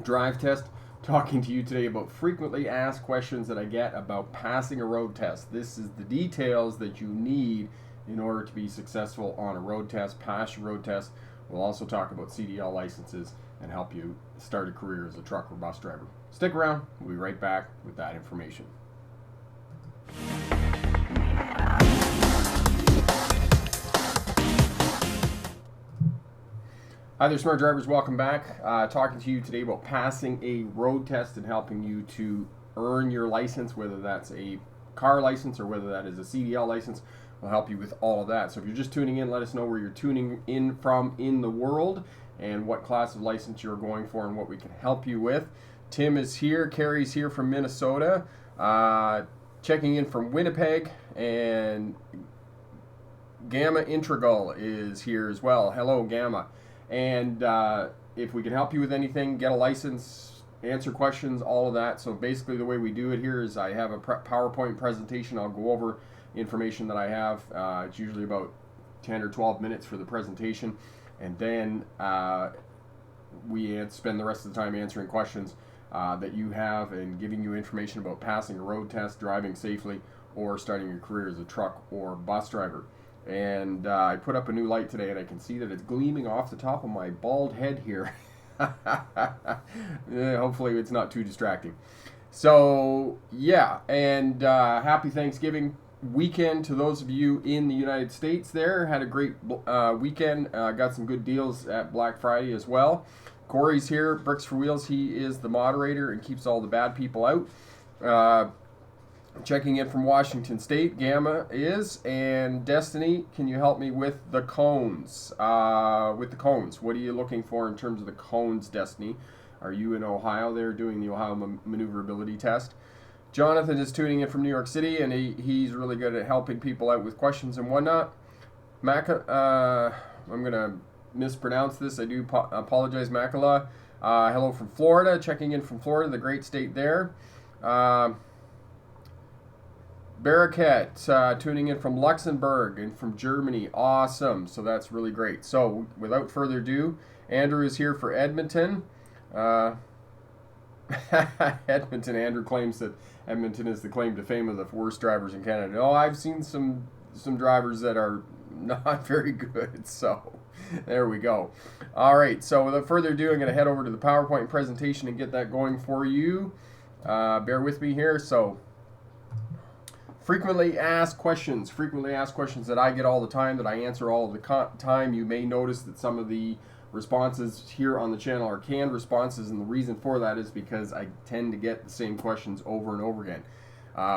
drive test. Talking to you today about frequently asked questions that I get about passing a road test. This is the details that you need in order to be successful on a road test, pass your road test. We'll also talk about CDL licenses and help you start a career as a truck or bus driver. Stick around. We'll be right back with that information. Hi there, smart drivers. Welcome back. Talking to you today about passing a road test and helping you to earn your license, whether that's a car license or whether that is a CDL license. We'll help you with all of that. So if you're just tuning in, let us know where you're tuning in from in the world and what class of license you're going for and what we can help you with. Tim is here. Carrie's here from Minnesota. Checking in from Winnipeg. And Gamma Integral is here as well. Hello, Gamma. And if we can help you with anything, get a license, answer questions, all of that. So basically the way we do it here is I have a PowerPoint presentation. I'll go over information that I have. It's usually about 10 or 12 minutes for the presentation. And then we spend the rest of the time answering questions that you have and giving you information about passing a road test, driving safely, or starting your career as a truck or bus driver. And I put up a new light today and I can see that it's gleaming off the top of my bald head here. Hopefully it's not too distracting. So yeah, and happy Thanksgiving weekend to those of you in the United States there. Had a great weekend. Got some good deals at Black Friday as well. Corey's here, Bricks for Wheels. He is the moderator and keeps all the bad people out. Checking in from Washington State, Gamma is, and Destiny, can you help me with the cones? What are you looking for in terms of the cones, Destiny? Are you in Ohio there doing the Ohio maneuverability test? Jonathan is tuning in from New York City, and he's really good at helping people out with questions and whatnot. I'm going to mispronounce this. I do apologize, Makala. Hello from Florida, checking in from Florida, the great state there. Baraket, tuning in from Luxembourg and from Germany. Awesome. So that's really great. So without further ado, Andrew is here for Edmonton. Edmonton. Andrew claims that Edmonton is the claim to fame of the worst drivers in Canada. Oh, I've seen some drivers that are not very good. So there we go. All right. So without further ado, I'm going to head over to the PowerPoint presentation and get that going for you. Bear with me here. So frequently asked questions that I get all the time, that I answer all of the time. You may notice that some of the responses here on the channel are canned responses, and the reason for that is because I tend to get the same questions over and over again.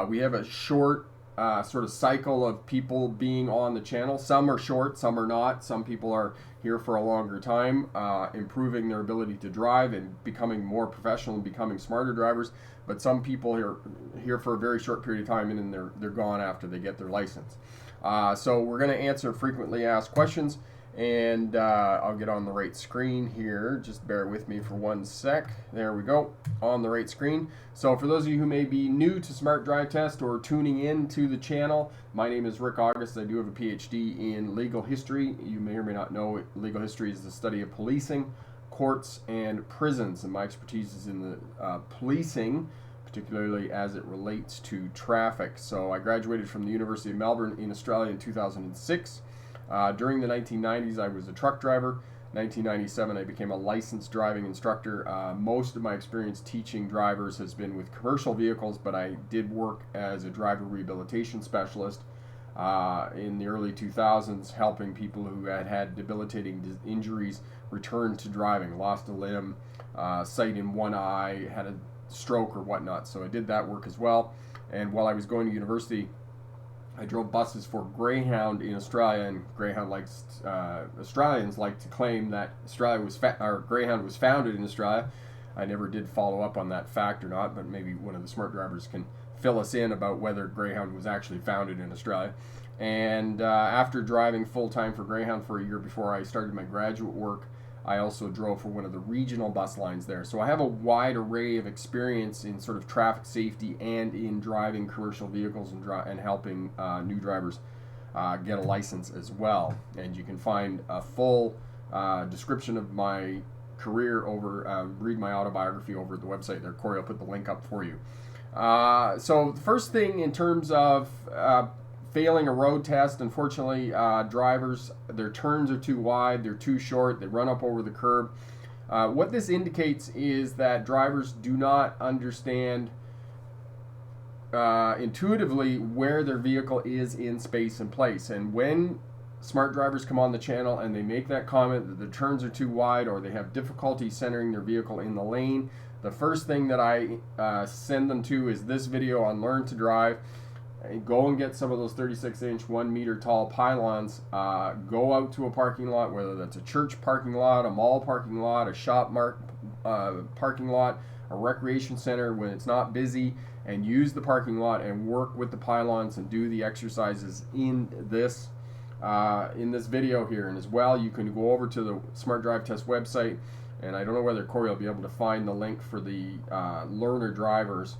We have a short sort of cycle of people being on the channel. Some are short, some are not. Some people are here for a longer time, improving their ability to drive and becoming more professional and becoming smarter drivers. But some people are here for a very short period of time, and then they're gone after they get their license. So we're going to answer frequently asked questions, and I'll get on the right screen here. Just bear with me for 1 sec. There we go, on the right screen. So for those of you who may be new to Smart Drive Test or tuning in to the channel, my name is Rick August. I do have a PhD in legal history. You may or may not know legal history is the study of policing, courts, and prisons, and my expertise is in the policing, particularly as it relates to traffic. So I graduated from the University of Melbourne in Australia in 2006. During the 1990s, I was a truck driver. 1997, I became a licensed driving instructor. Most of my experience teaching drivers has been with commercial vehicles, but I did work as a driver rehabilitation specialist in the early 2000s, helping people who had debilitating injuries return to driving, lost a limb, sight in one eye, had a stroke or whatnot. So I did that work as well. And while I was going to university, I drove buses for Greyhound in Australia, and Greyhound Australians like to claim that Greyhound was founded in Australia. I never did follow up on that fact or not, but maybe one of the smart drivers can fill us in about whether Greyhound was actually founded in Australia. And after driving full-time for Greyhound for a year before I started my graduate work, I also drove for one of the regional bus lines there. So I have a wide array of experience in sort of traffic safety and in driving commercial vehicles and helping new drivers get a license as well. And you can find a full description of my career over, read my autobiography over at the website there. Corey, I'll put the link up for you. So the first thing in terms of failing a road test, unfortunately, drivers, their turns are too wide, they're too short, they run up over the curb. What this indicates is that drivers do not understand intuitively where their vehicle is in space and place. And when smart drivers come on the channel and they make that comment that the turns are too wide or they have difficulty centering their vehicle in the lane, the first thing that I send them to is this video on Learn to Drive. Go and get some of those 36-inch, 1 meter tall pylons. Go out to a parking lot, whether that's a church parking lot, a mall parking lot, a shop parking lot, a recreation center when it's not busy, and use the parking lot and work with the pylons and do the exercises in this video here. And as well, you can go over to the Smart Drive Test website, and I don't know whether Corey will be able to find the link for the learner drivers.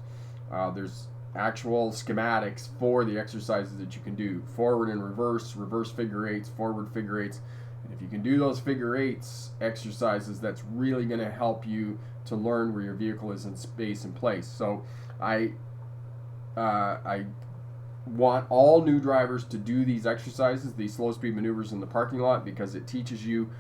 There's actual schematics for the exercises that you can do: forward and reverse, reverse figure eights, forward figure eights. And if you can do those figure eights exercises, that's really going to help you to learn where your vehicle is in space and place. So I want all new drivers to do these exercises, these slow speed maneuvers in the parking lot, because it teaches you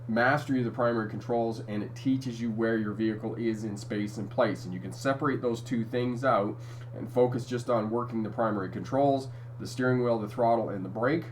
mastery of the primary controls, and it teaches you where your vehicle is in space and place. And you can separate those two things out and focus just on working the primary controls, the steering wheel, the throttle, and the brake.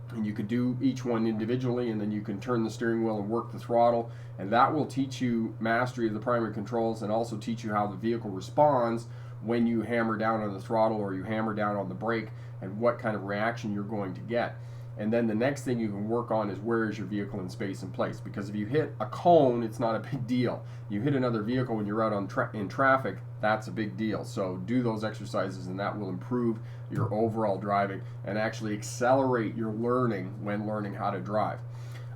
And you could do each one individually, and then you can turn the steering wheel and work the throttle, and that will teach you mastery of the primary controls and also teach you how the vehicle responds when you hammer down on the throttle or you hammer down on the brake, and what kind of reaction you're going to get. And then the next thing you can work on is where is your vehicle in space and place. Because if you hit a cone, it's not a big deal. You hit another vehicle when you're out on in traffic, that's a big deal. So do those exercises, and that will improve your overall driving and actually accelerate your learning when learning how to drive.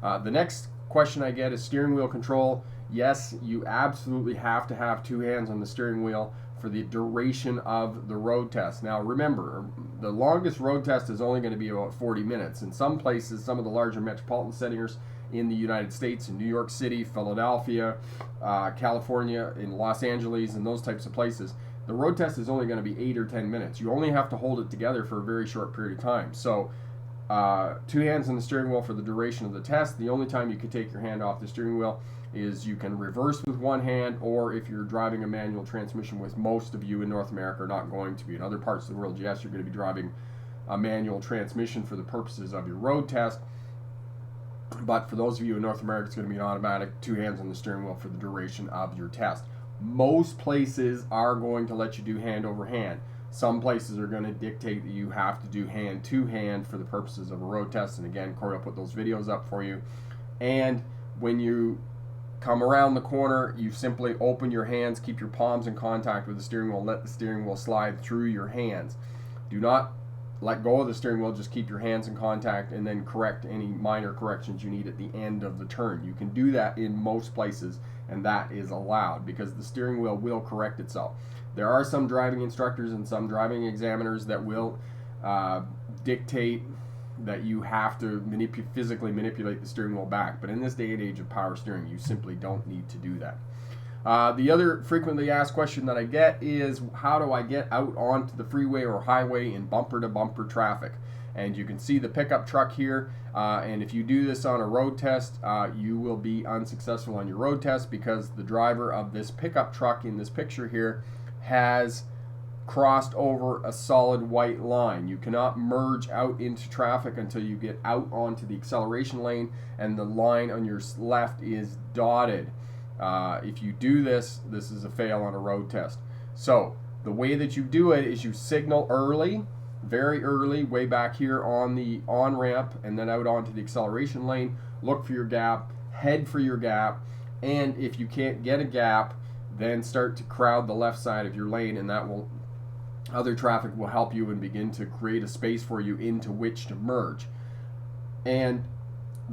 The next question I get is steering wheel control. Yes, you absolutely have to have two hands on the steering wheel for the duration of the road test. Now remember, the longest road test is only going to be about 40 minutes. In some places, some of the larger metropolitan centers in the United States, in New York City, Philadelphia, California, in Los Angeles, and those types of places, the road test is only going to be 8 or 10 minutes. You only have to hold it together for a very short period of time. So two hands on the steering wheel for the duration of the test. The only time you can take your hand off the steering wheel is you can reverse with one hand, or if you're driving a manual transmission, with most of you in North America are not going to be. In other parts of the world, yes, you're going to be driving a manual transmission for the purposes of your road test. But for those of you in North America, it's going to be an automatic two hands on the steering wheel for the duration of your test. Most places are going to let you do hand over hand. Some places are going to dictate that you have to do hand to hand for the purposes of a road test. And again, Corey will put those videos up for you. And when you come around the corner, you simply open your hands, keep your palms in contact with the steering wheel, let the steering wheel slide through your hands. Do not let go of the steering wheel, just keep your hands in contact, and then correct any minor corrections you need at the end of the turn. You can do that in most places, and that is allowed because the steering wheel will correct itself. There are some driving instructors and some driving examiners that will dictate that you have to physically manipulate the steering wheel back. But in this day and age of power steering, you simply don't need to do that. The other frequently asked question that I get is, how do I get out onto the freeway or highway in bumper-to-bumper traffic? And you can see the pickup truck here. And if you do this on a road test, you will be unsuccessful on your road test because the driver of this pickup truck in this picture here has crossed over a solid white line. You cannot merge out into traffic until you get out onto the acceleration lane and the line on your left is dotted. If you do this, this is a fail on a road test. So the way that you do it is you signal early, very early, way back here on the on-ramp, and then out onto the acceleration lane. Look for your gap, head for your gap, and if you can't get a gap, then start to crowd the left side of your lane, and that will other traffic will help you and begin to create a space for you into which to merge. And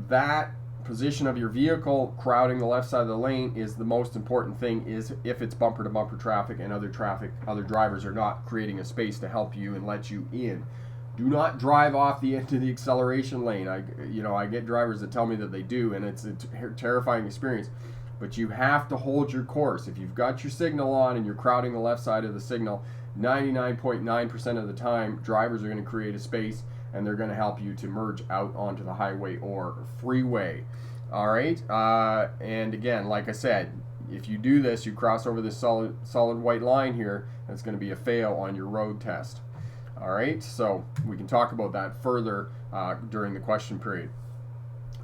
that position of your vehicle crowding the left side of the lane is the most important thing, is if it's bumper to bumper traffic and other drivers are not creating a space to help you and let you in. Do not drive off the end of the acceleration lane. I get drivers that tell me that they do, and it's a terrifying experience. But you have to hold your course. If you've got your signal on and you're crowding the left side of the signal, 99.9% of the time, drivers are going to create a space and they're going to help you to merge out onto the highway or freeway. All right. And again, like I said, if you do this, you cross over this solid white line here, that's going to be a fail on your road test. All right. So we can talk about that further during the question period.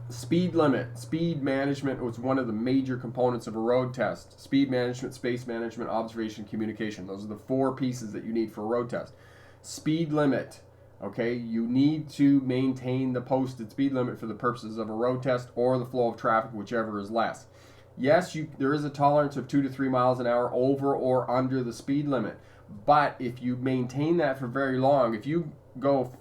Speed limit, speed management was one of the major components of a road test. Speed management, space management, observation, communication. Those are the 4 pieces that you need for a road test. Speed limit, okay, you need to maintain the posted speed limit for the purposes of a road test or the flow of traffic, whichever is less. Yes, there is a tolerance of 2 to 3 miles an hour over or under the speed limit. But if you maintain that for very long, if you go,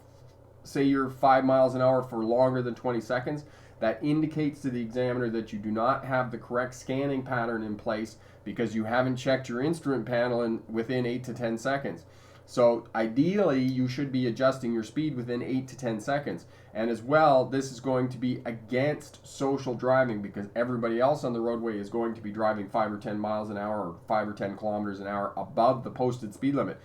say you're 5 miles an hour for longer than 20 seconds, that indicates to the examiner that you do not have the correct scanning pattern in place because you haven't checked your instrument panel within 8 to 10 seconds. So ideally, you should be adjusting your speed within 8 to 10 seconds. And as well, this is going to be against social driving because everybody else on the roadway is going to be driving 5 or 10 miles an hour or 5 or 10 kilometers an hour above the posted speed limit.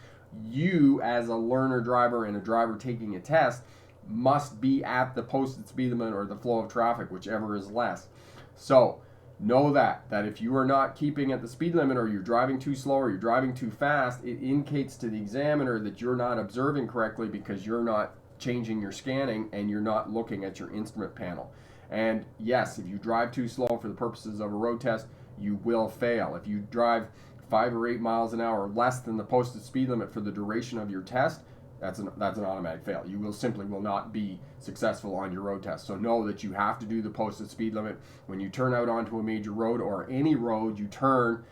You, as a learner driver and a driver taking a test, must be at the posted speed limit or the flow of traffic, whichever is less. So know that if you are not keeping at the speed limit or you're driving too slow or you're driving too fast, it indicates to the examiner that you're not observing correctly because you're not changing your scanning and you're not looking at your instrument panel. And yes, if you drive too slow for the purposes of a road test, you will fail. If you drive 5 or 8 miles an hour less than the posted speed limit for the duration of your test, that's an automatic fail. You will not be successful on your road test. So know that you have to do the posted speed limit. When you turn out onto a major road or any road you turn,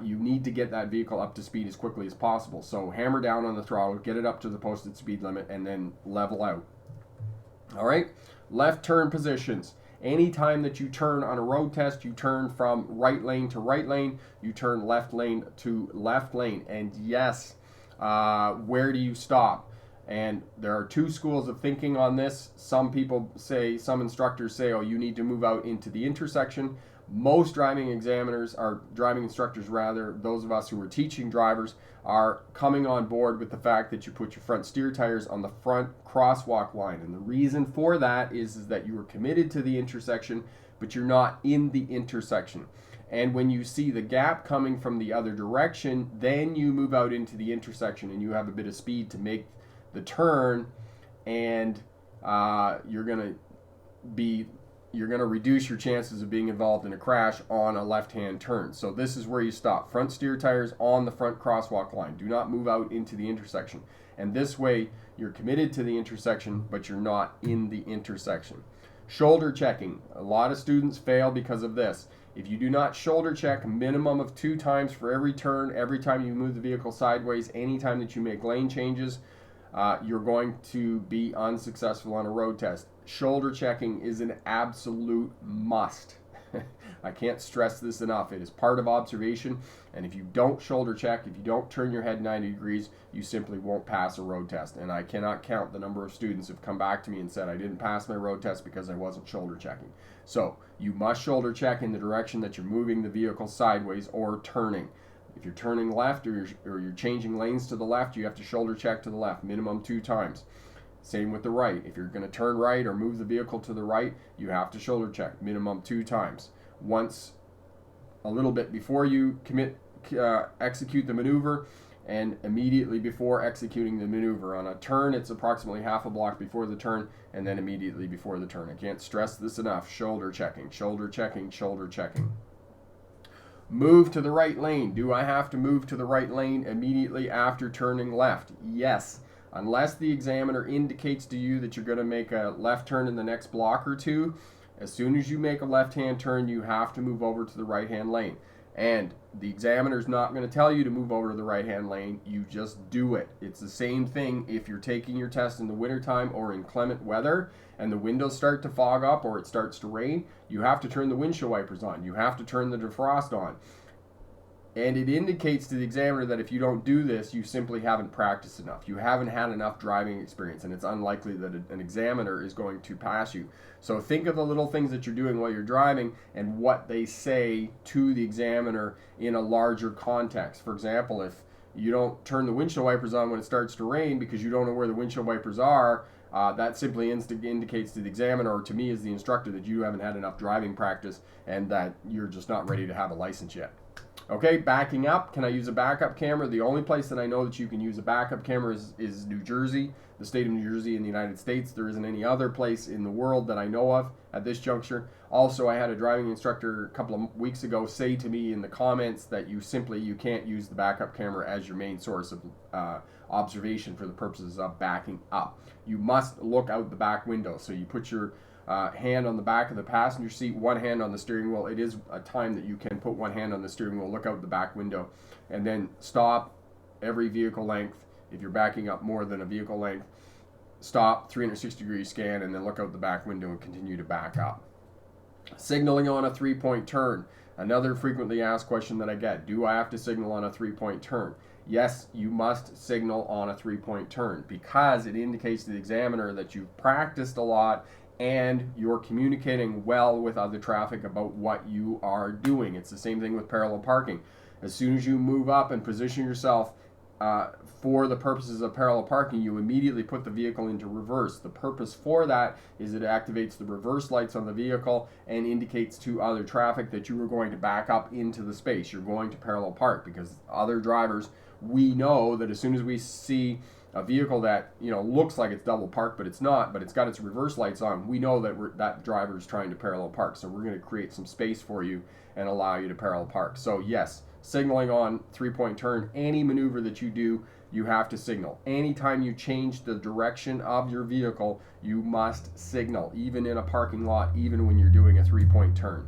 you need to get that vehicle up to speed as quickly as possible. So hammer down on the throttle, get it up to the posted speed limit, and then level out. All right, left turn positions. Anytime that you turn on a road test, you turn from right lane to right lane, you turn left lane to left lane. And yes, where do you stop? And there are 2 schools of thinking on this. Some instructors say, oh, you need to move out into the intersection. Most driving instructors, those of us who are teaching drivers, are coming on board with the fact that you put your front steer tires on the front crosswalk line. And the reason for that is that you are committed to the intersection, but you're not in the intersection. And when you see the gap coming from the other direction, then you move out into the intersection and you have a bit of speed to make the turn, and you're going to reduce your chances of being involved in a crash on a left-hand turn. So this is where you stop. Front steer tires on the front crosswalk line. Do not move out into the intersection. And this way, you're committed to the intersection, but you're not in the intersection. Shoulder checking. A lot of students fail because of this. If you do not shoulder check a minimum of 2 times for every turn, every time you move the vehicle sideways, anytime that you make lane changes, you're going to be unsuccessful on a road test. Shoulder checking is an absolute must. I can't stress this enough. It is part of observation, and if you don't shoulder check, if you don't turn your head 90 degrees, you simply won't pass a road test. And I cannot count the number of students who have come back to me and said, I didn't pass my road test because I wasn't shoulder checking. So you must shoulder check in the direction that you're moving the vehicle sideways or turning. If you're turning left or you're changing lanes to the left, you have to shoulder check to the left, minimum 2 times. Same with the right. If you're going to turn right or move the vehicle to the right, you have to shoulder check, minimum 2 times. Once a little bit before you execute the maneuver, and immediately before executing the maneuver. On a turn, it's approximately half a block before the turn, and then immediately before the turn. I can't stress this enough. Shoulder checking, shoulder checking, shoulder checking. Move to the right lane. Do I have to move to the right lane immediately after turning left? Yes. Unless the examiner indicates to you that you're going to make a left turn in the next block or 2, as soon as you make a left-hand turn, you have to move over to the right-hand lane. And the examiner's not going to tell you to move over to the right-hand lane. You just do it. It's the same thing if you're taking your test in the wintertime or in clement weather and the windows start to fog up or it starts to rain. You have to turn the windshield wipers on. You have to turn the defrost on. And it indicates to the examiner that if you don't do this, you simply haven't practiced enough. You haven't had enough driving experience, and it's unlikely that an examiner is going to pass you. So think of the little things that you're doing while you're driving and what they say to the examiner in a larger context. For example, if you don't turn the windshield wipers on when it starts to rain because you don't know where the windshield wipers are, that simply indicates to the examiner, or to me as the instructor, that you haven't had enough driving practice and that you're just not ready to have a license yet. Okay, backing up. Can I use a backup camera? The only place that I know that you can use a backup camera is New Jersey, the state of New Jersey in the United States. There isn't any other place in the world that I know of at this juncture. Also, I had a driving instructor a couple of weeks ago say to me in the comments that you can't use the backup camera as your main source of observation for the purposes of backing up. You must look out the back window. So you put your hand on the back of the passenger seat, one hand on the steering wheel. It is a time that you can put one hand on the steering wheel, look out the back window, and then stop every vehicle length. If you're backing up more than a vehicle length, stop, 360-degree scan, and then look out the back window and continue to back up. Signaling on a three-point turn. Another frequently asked question that I get: do I have to signal on a three-point turn? Yes, you must signal on a three-point turn because it indicates to the examiner that you've practiced a lot and you're communicating well with other traffic about what you are doing. It's the same thing with parallel parking. As soon as you move up and position yourself for the purposes of parallel parking, you immediately put the vehicle into reverse. The purpose for that is it activates the reverse lights on the vehicle and indicates to other traffic that you are going to back up into the space. You're going to parallel park, because other drivers, we know that as soon as we see a vehicle that looks like it's double parked, but it's not, but it's got its reverse lights on, we know that that driver is trying to parallel park. So we're going to create some space for you and allow you to parallel park. So yes, signaling on three-point turn. Any maneuver that you do, you have to signal. Anytime you change the direction of your vehicle, you must signal, even in a parking lot, even when you're doing a three-point turn.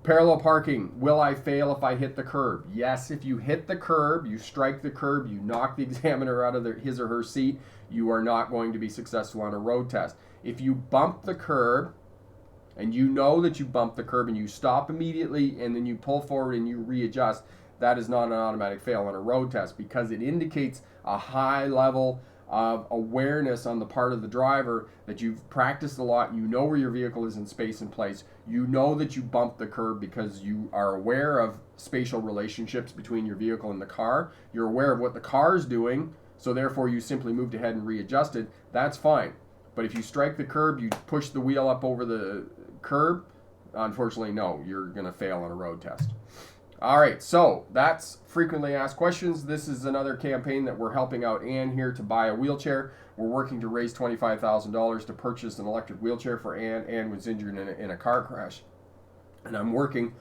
Parallel parking. Will I fail if I hit the curb? Yes, if you hit the curb, you strike the curb, you knock the examiner out of his or her seat, you are not going to be successful on a road test. If you bump the curb, and you know that you bumped the curb and you stop immediately and then you pull forward and you readjust, that is not an automatic fail on a road test, because it indicates a high level of awareness on the part of the driver that you've practiced a lot. You know where your vehicle is in space and place. You know that you bumped the curb because you are aware of spatial relationships between your vehicle and the car. You're aware of what the car is doing, so therefore you simply moved ahead and readjusted. That's fine. But if you strike the curb, you push the wheel up over the curb, unfortunately, no, you're going to fail on a road test. All right, so that's frequently asked questions. This is another campaign that we're helping out Ann here to buy a wheelchair. We're working to raise $25,000 to purchase an electric wheelchair for Ann. Ann was injured in a car crash. And I'm working,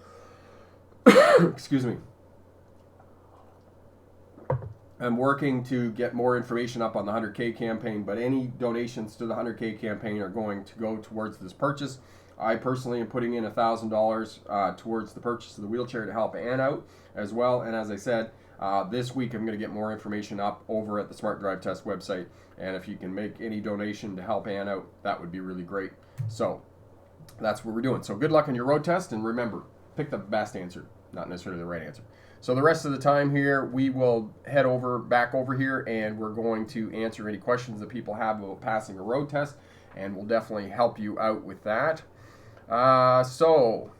excuse me, I'm working to get more information up on the 100K campaign, but any donations to the 100K campaign are going to go towards this purchase. I personally am putting in $1,000 towards the purchase of the wheelchair to help Ann out as well. And as I said, this week I'm going to get more information up over at the Smart Drive Test website. And if you can make any donation to help Ann out, that would be really great. So that's what we're doing. So good luck on your road test, and remember, pick the best answer, not necessarily the right answer. So the rest of the time here, we will head back over here, and we're going to answer any questions that people have about passing a road test, and we'll definitely help you out with that. So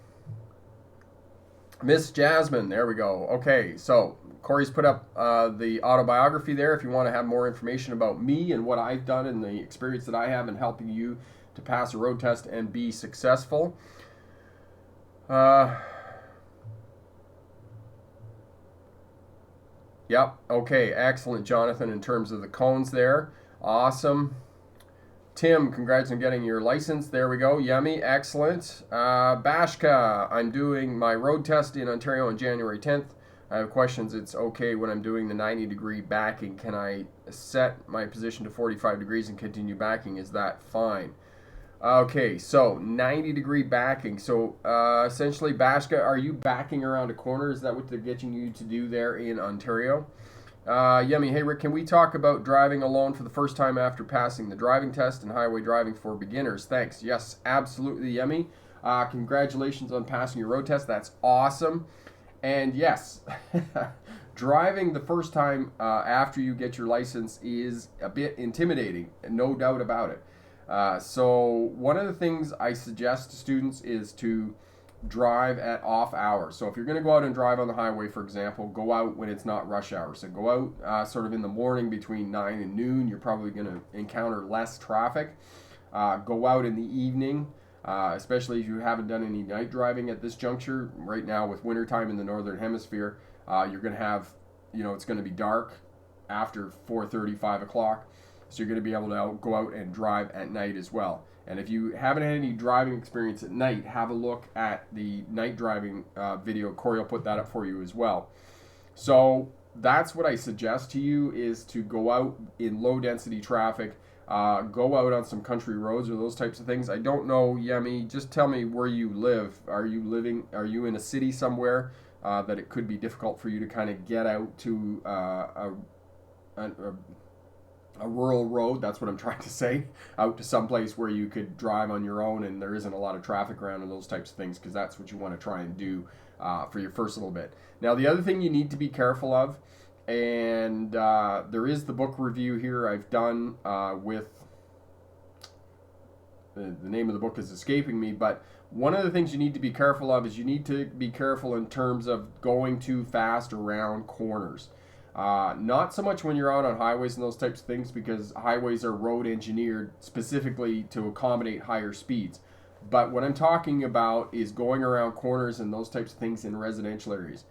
Miss Jasmine, there we go. Okay, so Corey's put up the autobiography there if you want to have more information about me and what I've done and the experience that I have in helping you to pass a road test and be successful. Yep, okay, excellent, Jonathan, in terms of the cones there. Awesome. Tim, congrats on getting your license. There we go. Yummy. Excellent. Bashka, I'm doing my road test in Ontario on January 10th. I have questions. It's okay when I'm doing the 90-degree backing. Can I set my position to 45 degrees and continue backing? Is that fine? Okay, so 90-degree backing. So essentially, Bashka, are you backing around a corner? Is that what they're getting you to do there in Ontario? Yummy. Hey, Rick, can we talk about driving alone for the first time after passing the driving test and highway driving for beginners? Thanks. Yes, absolutely, Yummy. Congratulations on passing your road test. That's awesome. And yes, driving the first time after you get your license is a bit intimidating, no doubt about it. So one of the things I suggest to students is to drive at off hours. So if you're going to go out and drive on the highway, for example, go out when it's not rush hour. So go out sort of in the morning between 9 and noon. You're probably going to encounter less traffic. Go out in the evening, especially if you haven't done any night driving at this juncture. Right now with wintertime in the northern hemisphere, you're going to have, it's going to be dark after 4:30, 5 o'clock. So you're going to be able to go out and drive at night as well. And if you haven't had any driving experience at night, have a look at the night driving video. Corey will put that up for you as well. So that's what I suggest to you, is to go out in low density traffic, go out on some country roads or those types of things. I don't know, Yemi, just tell me where you live. Are you in a city somewhere that it could be difficult for you to kind of get out to a rural road? That's what I'm trying to say. Out to some place where you could drive on your own and there isn't a lot of traffic around and those types of things, because that's what you want to try and do for your first little bit. Now, the other thing you need to be careful of, and there is the book review here I've done with, the name of the book is escaping me, but one of the things you need to be careful of is you need to be careful in terms of going too fast around corners. Not so much when you're out on highways and those types of things, because highways are road engineered specifically to accommodate higher speeds. But what I'm talking about is going around corners and those types of things in residential areas.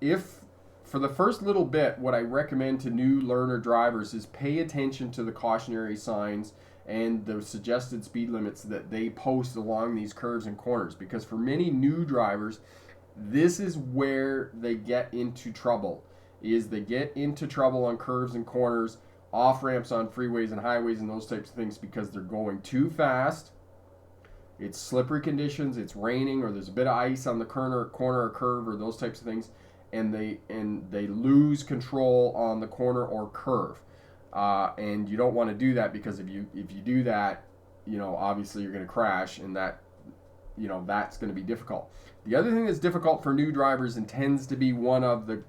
If, for the first little bit, what I recommend to new learner drivers is pay attention to the cautionary signs and the suggested speed limits that they post along these curves and corners. Because for many new drivers, this is where they get into trouble. They get into trouble on curves and corners, off ramps on freeways and highways and those types of things, because they're going too fast. It's slippery conditions, it's raining, or there's a bit of ice on the corner or curve or those types of things, and they lose control on the corner or curve. And you don't want to do that, because if you do that, obviously you're going to crash, and that that's going to be difficult. The other thing that's difficult for new drivers, and tends to be one of the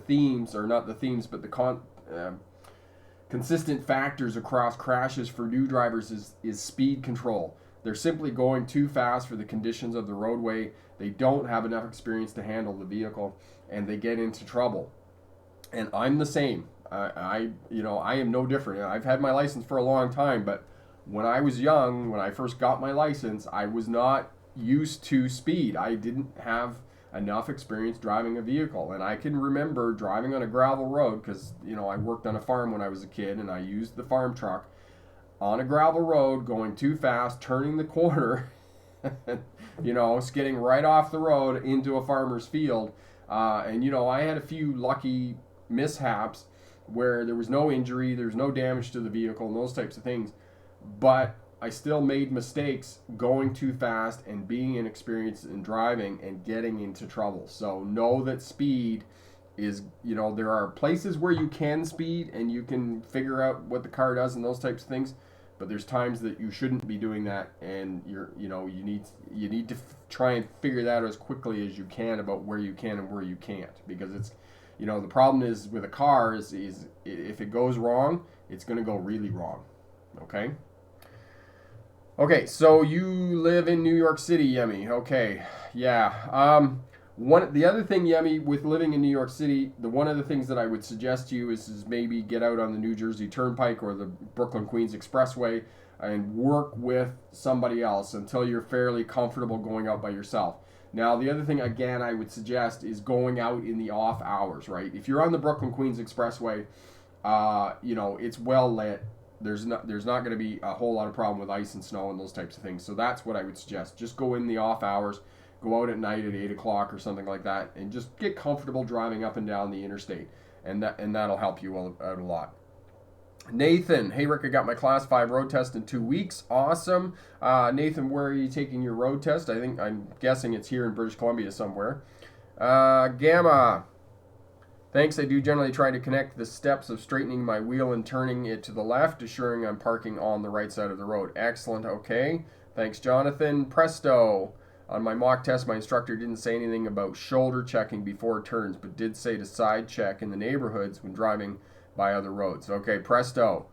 themes, or not the themes, but the consistent factors across crashes for new drivers, is speed control. They're simply going too fast for the conditions of the roadway. They don't have enough experience to handle the vehicle, and they get into trouble. And I'm the same. I am no different. I've had my license for a long time, but when I was young, when I first got my license, I was not used to speed. I didn't have enough experience driving a vehicle, and I can remember driving on a gravel road, because I worked on a farm when I was a kid, and I used the farm truck on a gravel road, going too fast, turning the corner, skidding right off the road into a farmer's field. And I had a few lucky mishaps where there was no injury, there's no damage to the vehicle, and those types of things, but I still made mistakes going too fast and being inexperienced in driving and getting into trouble. So know that speed is, there are places where you can speed and you can figure out what the car does and those types of things, but there's times that you shouldn't be doing that, and you need to try and figure that out as quickly as you can about where you can and where you can't, because it's, the problem is with a car is if it goes wrong, it's going to go really wrong. Okay, so you live in New York City, Yemi. Okay, yeah. The other thing, Yemi, with living in New York City, one of the things that I would suggest to you is maybe get out on the New Jersey Turnpike or the Brooklyn-Queens Expressway and work with somebody else until you're fairly comfortable going out by yourself. Now, the other thing, again, I would suggest is going out in the off hours, right? If you're on the Brooklyn-Queens Expressway, it's well lit. There's not going to be a whole lot of problem with ice and snow and those types of things. So that's what I would suggest. Just go in the off hours, go out at night at 8 o'clock or something like that, and just get comfortable driving up and down the interstate, and that'll help you out a lot. Nathan, hey Rick, I got my Class 5 road test in 2 weeks. Awesome. Nathan, where are you taking your road test? I'm guessing it's here in British Columbia somewhere. Gamma, thanks. I do generally try to connect the steps of straightening my wheel and turning it to the left, assuring I'm parking on the right side of the road. Excellent. Okay. Thanks, Jonathan. Presto. On my mock test, my instructor didn't say anything about shoulder checking before turns, but did say to side check in the neighborhoods when driving by other roads. Okay, presto.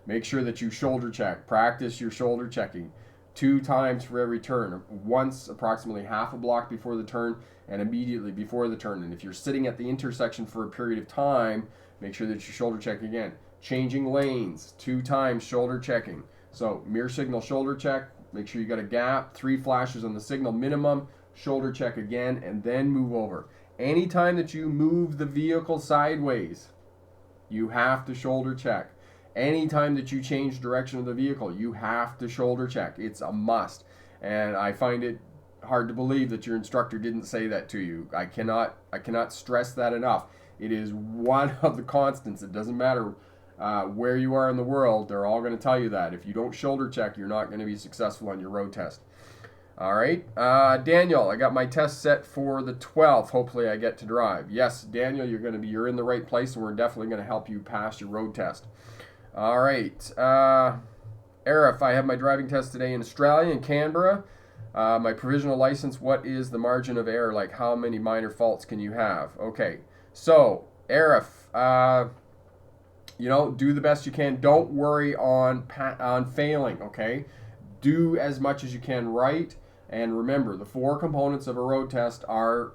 Make sure that you shoulder check. Practice your shoulder checking 2 times for every turn. Once approximately half a block before the turn and immediately before the turn. And if you're sitting at the intersection for a period of time, make sure that you shoulder check again. Changing lanes, 2 times shoulder checking. So mirror signal shoulder check. Make sure you got a gap, 3 flashes on the signal minimum, shoulder check again, and then move over. Anytime that you move the vehicle sideways, you have to shoulder check. Anytime that you change direction of the vehicle, you have to shoulder check. It's a must. And I find it hard to believe that your instructor didn't say that to you. I cannot stress that enough. It is one of the constants. It doesn't matter where you are in the world, they're all going to tell you that. If you don't shoulder check, you're not going to be successful on your road test. All right. Daniel, I got my test set for the 12th. Hopefully I get to drive. Yes, Daniel, you're in the right place, and we're definitely going to help you pass your road test. All right. Arif, I have my driving test today in Australia, in Canberra. My provisional license, what is the margin of error? Like, how many minor faults can you have? Okay. So, Arif, do the best you can. Don't worry on failing, okay? Do as much as you can right. And remember, the 4 components of a road test are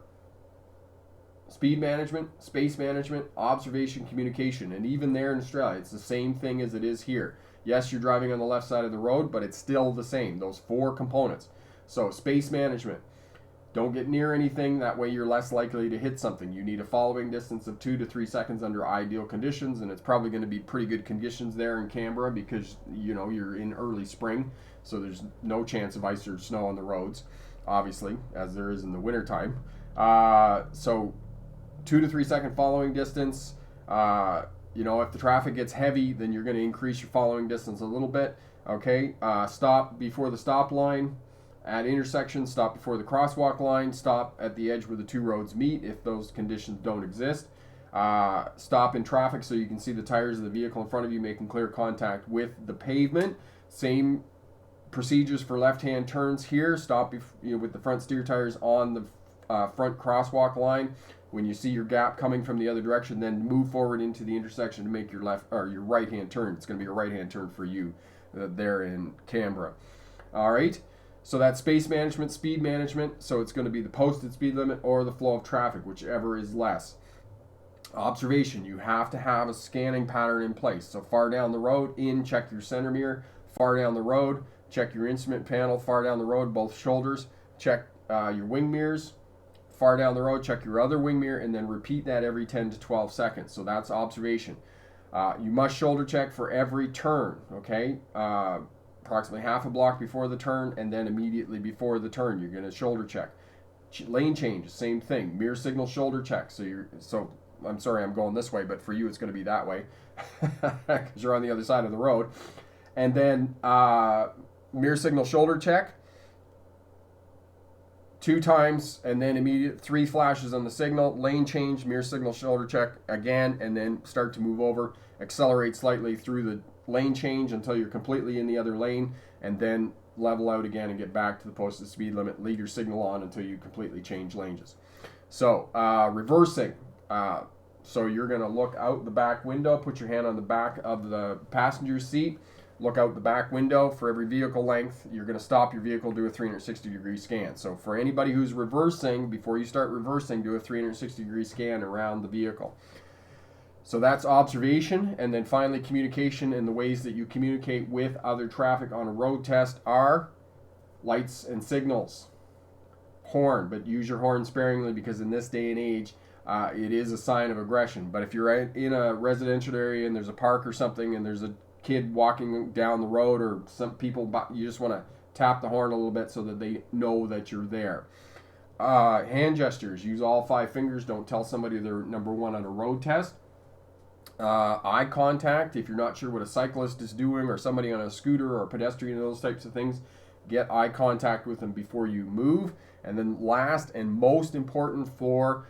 speed management, space management, observation, communication. And even there in Australia, it's the same thing as it is here. Yes, you're driving on the left side of the road, but it's still the same, those 4 components. So space management. Don't get near anything, that way you're less likely to hit something. You need a following distance of 2 to 3 seconds under ideal conditions, and it's probably going to be pretty good conditions there in Canberra because, you're in early spring, so there's no chance of ice or snow on the roads, obviously, as there is in the wintertime. So 2 to 3 second following distance. If the traffic gets heavy, then you're going to increase your following distance a little bit. Okay, stop before the stop line. At intersections, stop before the crosswalk line, stop at the edge where the 2 roads meet if those conditions don't exist. Stop in traffic so you can see the tires of the vehicle in front of you making clear contact with the pavement. Same procedures for left-hand turns here. Stop with the front steer tires on the front crosswalk line. When you see your gap coming from the other direction, then move forward into the intersection to make your left or your right-hand turn. It's going to be a right-hand turn for you there in Canberra. All right. So that's space management, speed management. So it's going to be the posted speed limit or the flow of traffic, whichever is less. Observation, you have to have a scanning pattern in place. So far down the road, check your center mirror. Far down the road, check your instrument panel. Far down the road, both shoulders. Check your wing mirrors. Far down the road, check your other wing mirror, and then repeat that every 10 to 12 seconds. So that's observation. You must shoulder check for every turn, okay? Approximately half a block before the turn, and then immediately before the turn, you're going to shoulder check. Lane change, same thing. Mirror signal shoulder check. So I'm sorry, I'm going this way, but for you, it's going to be that way because you're on the other side of the road. And then mirror signal shoulder check 2 times, and then immediate 3 flashes on the signal. Lane change, mirror signal shoulder check again, and then start to move over. Accelerate slightly through the lane change until you're completely in the other lane, and then level out again and get back to the posted speed limit. Leave your signal on until you completely change lanes. So reversing. So you're going to look out the back window, put your hand on the back of the passenger seat, look out the back window. For every vehicle length, you're going to stop your vehicle, do a 360-degree scan. So for anybody who's reversing, before you start reversing, do a 360-degree scan around the vehicle. So that's observation. And then finally, communication, and the ways that you communicate with other traffic on a road test are lights and signals. Horn, but use your horn sparingly because in this day and age, it is a sign of aggression. But if you're in a residential area and there's a park or something and there's a kid walking down the road or some people, you just want to tap the horn a little bit so that they know that you're there. Hand gestures, use all 5 fingers. Don't tell somebody they're number 1 on a road test. Eye contact, if you're not sure what a cyclist is doing or somebody on a scooter or a pedestrian, those types of things, get eye contact with them before you move. And then last and most important for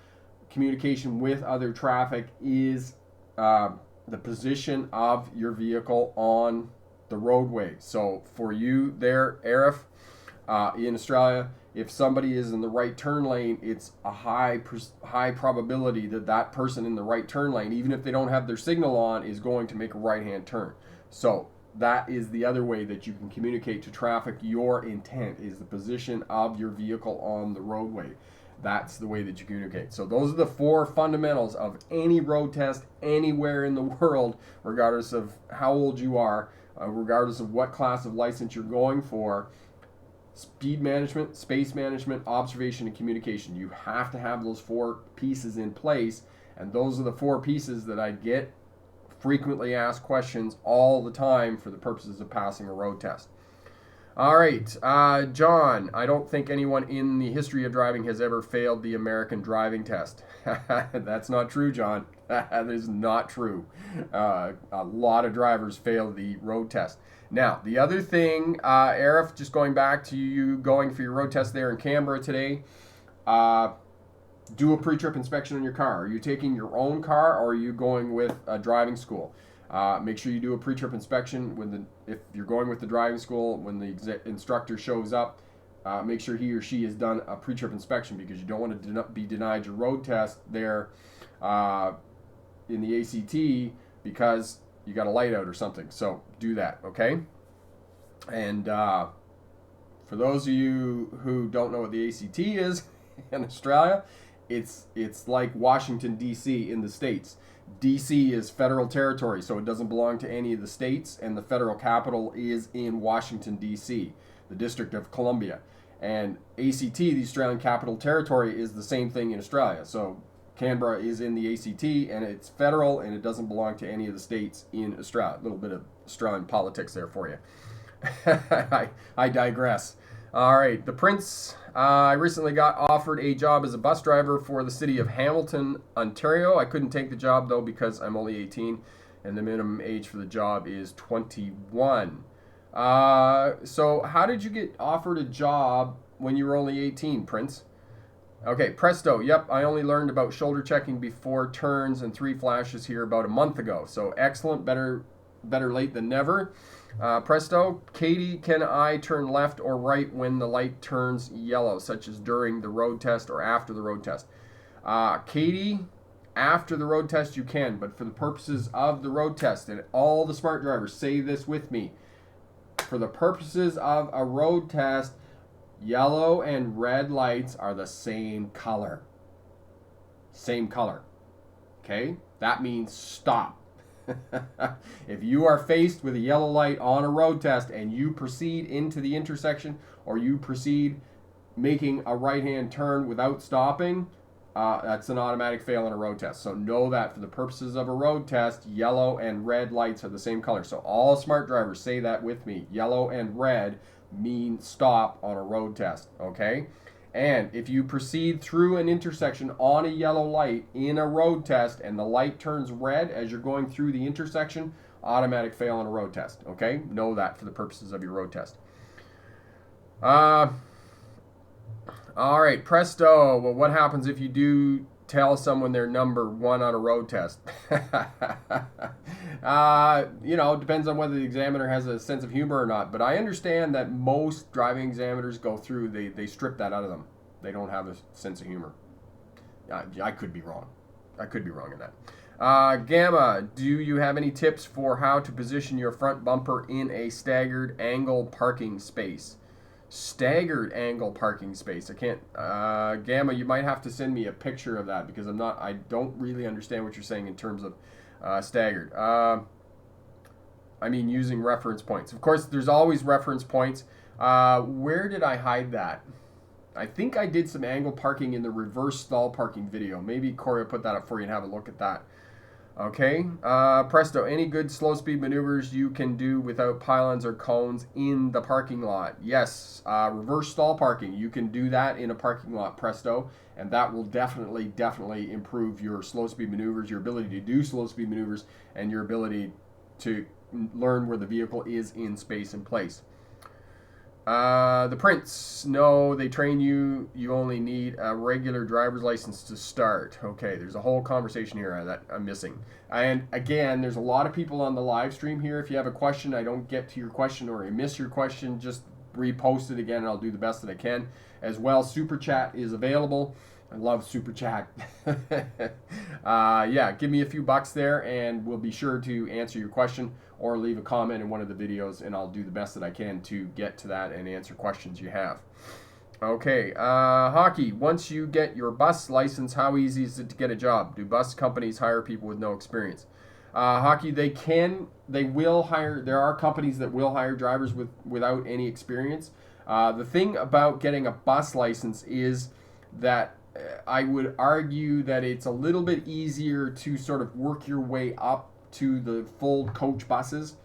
communication with other traffic is the position of your vehicle on the roadway. So for you there, Arif, In Australia, if somebody is in the right turn lane, it's a high probability that that person in the right turn lane, even if they don't have their signal on, is going to make a right-hand turn. So that is the other way that you can communicate to traffic your intent, is the position of your vehicle on the roadway. That's the way that you communicate. So those are the 4 fundamentals of any road test anywhere in the world, regardless of how old you are, regardless of what class of license you're going for. Speed management, space management, observation, and communication. You have to have those 4 pieces in place, and those are the 4 pieces that I get frequently asked questions all the time for the purposes of passing a road test. All right, John, I don't think anyone in the history of driving has ever failed the American driving test. That's not true, John. That is not true. A lot of drivers fail the road test. Now, the other thing, Arif, just going back to you going for your road test there in Canberra today, do a pre-trip inspection on your car. Are you taking your own car, or are you going with a driving school? Make sure you do a pre-trip inspection if you're going with the driving school. When the instructor shows up, make sure he or she has done a pre-trip inspection, because you don't want to be denied your road test there in the ACT because you got a light out or something. So do that, okay? And for those of you who don't know what the ACT is in Australia, it's like Washington, D.C. in the States. D.C. is federal territory, so it doesn't belong to any of the states, and the federal capital is in Washington, D.C., the District of Columbia. And ACT, the Australian Capital Territory, is the same thing in Australia. So Canberra is in the ACT, and it's federal, and it doesn't belong to any of the states in Australia. A little bit of Australian politics there for you. I digress. All right, the Prince. I recently got offered a job as a bus driver for the city of Hamilton, Ontario. I couldn't take the job, though, because I'm only 18, and the minimum age for the job is 21. So how did you get offered a job when you were only 18, Prince? Okay, presto. Yep, I only learned about shoulder checking before turns and 3 flashes here about a month ago. So excellent, better late than never. Presto. Katie, can I turn left or right when the light turns yellow, such as during the road test or after the road test? Katie, after the road test you can, but for the purposes of the road test, and all the smart drivers, say this with me, for the purposes of a road test, yellow and red lights are the same color. Same color. Okay? That means stop. If you are faced with a yellow light on a road test and you proceed into the intersection, or you proceed making a right-hand turn without stopping, that's an automatic fail on a road test. So know that for the purposes of a road test, yellow and red lights are the same color. So all smart drivers, say that with me. Yellow and red mean stop on a road test, okay? And if you proceed through an intersection on a yellow light in a road test and the light turns red as you're going through the intersection, automatic fail on a road test, okay? Know that for the purposes of your road test. All right, presto. Well, what happens if you do tell someone they're number 1 on a road test? Depends on whether the examiner has a sense of humor or not. But I understand that most driving examiners go through, they strip that out of them. They don't have a sense of humor. I could be wrong. I could be wrong in that. Gamma, do you have any tips for how to position your front bumper in a staggered angle parking space? Staggered angle parking space. I can't. Gamma, you might have to send me a picture of that, because I don't really understand what you're saying in terms of staggered. I mean, using reference points. Of course, there's always reference points. Where did I hide that? I think I did some angle parking in the reverse stall parking video. Maybe Corey will put that up for you and have a look at that. Okay, presto. Any good slow speed maneuvers you can do without pylons or cones in the parking lot? Yes, reverse stall parking. You can do that in a parking lot, presto, and that will definitely improve your slow speed maneuvers, your ability to do slow speed maneuvers, and your ability to learn where the vehicle is in space and place. The Prince, no, they train you. You only need a regular driver's license to start. Okay, there's a whole conversation here that I'm missing. And again, there's a lot of people on the live stream here. If you have a question, I don't get to your question, or I miss your question, just repost it again, and I'll do the best that I can. As well, Super Chat is available. I love Super Chat. Yeah, give me a few bucks there, and we'll be sure to answer your question or leave a comment in one of the videos, and I'll do the best that I can to get to that and answer questions you have. Okay, hockey. Once you get your bus license, how easy is it to get a job? Do bus companies hire people with no experience? Hockey, they will hire. There are companies that will hire drivers without any experience. The thing about getting a bus license is that I would argue that it's a little bit easier to sort of work your way up to the full coach buses,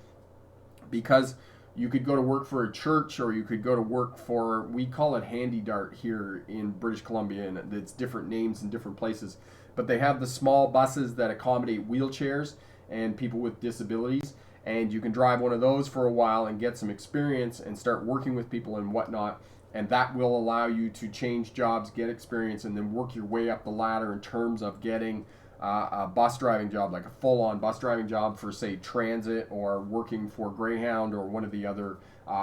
because you could go to work for a church, or you could go to work for, we call it Handy Dart here in British Columbia, and it's different names in different places. But they have the small buses that accommodate wheelchairs and people with disabilities, and you can drive one of those for a while and get some experience and start working with people and whatnot. And that will allow you to change jobs, get experience, and then work your way up the ladder in terms of getting a bus driving job, like a full-on bus driving job for, say, transit, or working for Greyhound or one of the other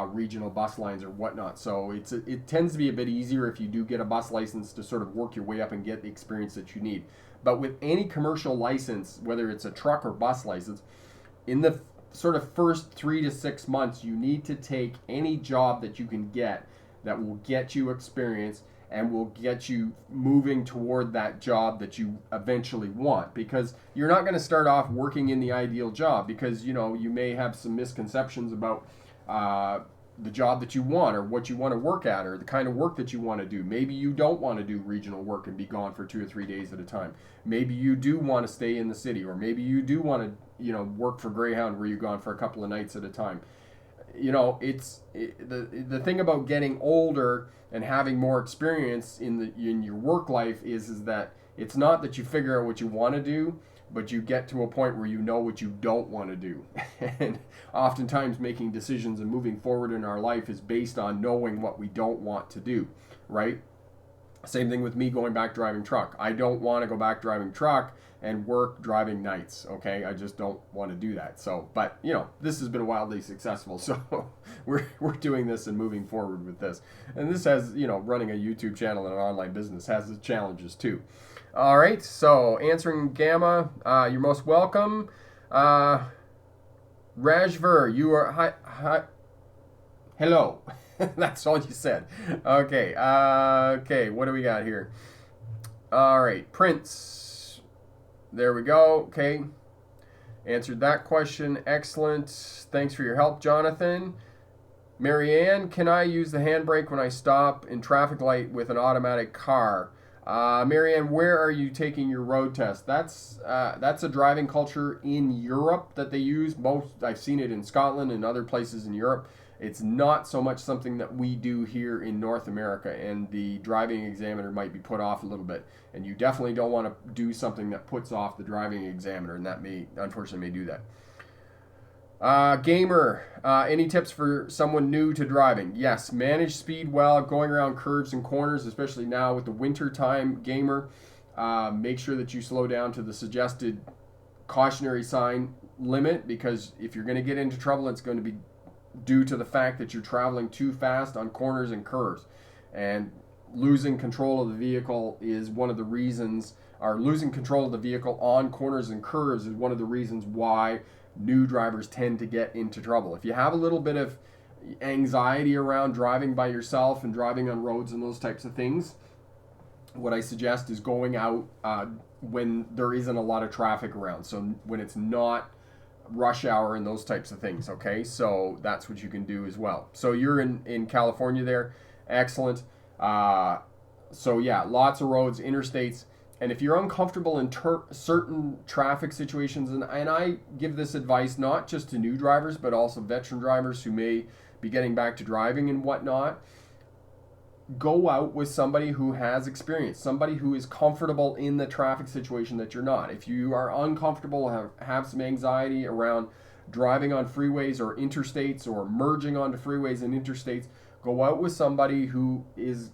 regional bus lines or whatnot. So it tends to be a bit easier if you do get a bus license to sort of work your way up and get the experience that you need. But with any commercial license, whether it's a truck or bus license, in the sort of first 3 to 6 months, you need to take any job that you can get that will get you experience and will get you moving toward that job that you eventually want. Because you're not going to start off working in the ideal job, because, you know, you may have some misconceptions about the job that you want, or what you want to work at, or the kind of work that you want to do. Maybe you don't want to do regional work and be gone for 2 or 3 days at a time. Maybe you do want to stay in the city, or maybe you do want to, you know, work for Greyhound where you're gone for a couple of nights at a time. You know, the thing about getting older and having more experience in your work life is that it's not that you figure out what you want to do, but you get to a point where you know what you don't want to do. And oftentimes making decisions and moving forward in our life is based on knowing what we don't want to do, right? Same thing with me going back driving truck. I don't want to go back driving truck and work driving nights, okay? I just don't want to do that. So, but, you know, this has been wildly successful, so we're doing this and moving forward with this. And this has, you know, running a YouTube channel and an online business has its challenges too. All right, so answering Gamma, you're most welcome. Rajver, you are, hi, hello. That's all you said. Okay, okay, what do we got here? All right, Prince. There we go. Okay, answered that question. Excellent. Thanks for your help, Jonathan. Marianne, can I use the handbrake when I stop in traffic light with an automatic car? Marianne, where are you taking your road test? That's a driving culture in Europe that they use. I've seen it in Scotland and other places in Europe. It's not so much something that we do here in North America, and the driving examiner might be put off a little bit. And you definitely don't want to do something that puts off the driving examiner, and that unfortunately may do that. Gamer, any tips for someone new to driving? Yes, manage speed well, going around curves and corners, especially now with the winter time. Gamer, make sure that you slow down to the suggested cautionary sign limit, because if you're going to get into trouble, it's going to be due to the fact that you're traveling too fast on corners and curves. And losing control of the vehicle is one of the reasons, or losing control of the vehicle on corners and curves is one of the reasons why new drivers tend to get into trouble. If you have a little bit of anxiety around driving by yourself and driving on roads and those types of things, what I suggest is going out when there isn't a lot of traffic around. So when it's not rush hour and those types of things, okay? So that's what you can do as well. So you're in California there. Excellent. So yeah, lots of roads, interstates. And if you're uncomfortable in certain traffic situations, and I give this advice not just to new drivers, but also veteran drivers who may be getting back to driving and whatnot, go out with somebody who has experience, somebody who is comfortable in the traffic situation that you're not. If you are uncomfortable, have some anxiety around driving on freeways or interstates, or merging onto freeways and interstates, go out with somebody who is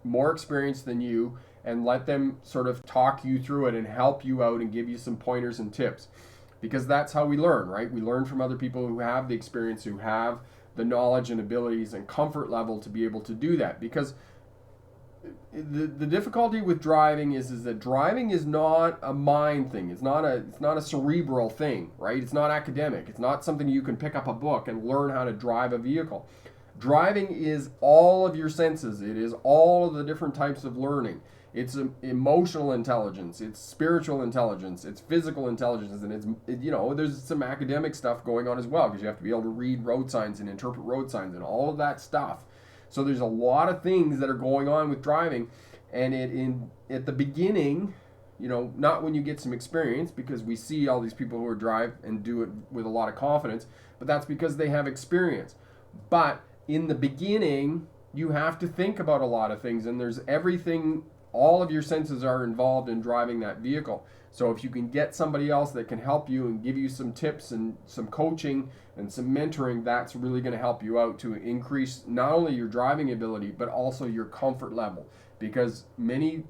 more experienced than you, and let them sort of talk you through it and help you out and give you some pointers and tips. Because that's how we learn, right? We learn from other people who have the experience, who have the knowledge and abilities and comfort level to be able to do that. Because the difficulty with driving is that driving is not a mind thing. It's not a cerebral thing, right? It's not academic. It's not something you can pick up a book and learn how to drive a vehicle. Driving is all of your senses. It is all of the different types of learning. It's emotional intelligence. It's spiritual intelligence. It's physical intelligence, and there's some academic stuff going on as well, because you have to be able to read road signs and interpret road signs and all of that stuff. So there's a lot of things that are going on with driving, and at the beginning, not when you get some experience, because we see all these people who drive and do it with a lot of confidence, but that's because they have experience. But in the beginning, you have to think about a lot of things, and there's everything, all of your senses are involved in driving that vehicle. So if you can get somebody else that can help you and give you some tips and some coaching and some mentoring, that's really going to help you out to increase not only your driving ability, but also your comfort level. Because many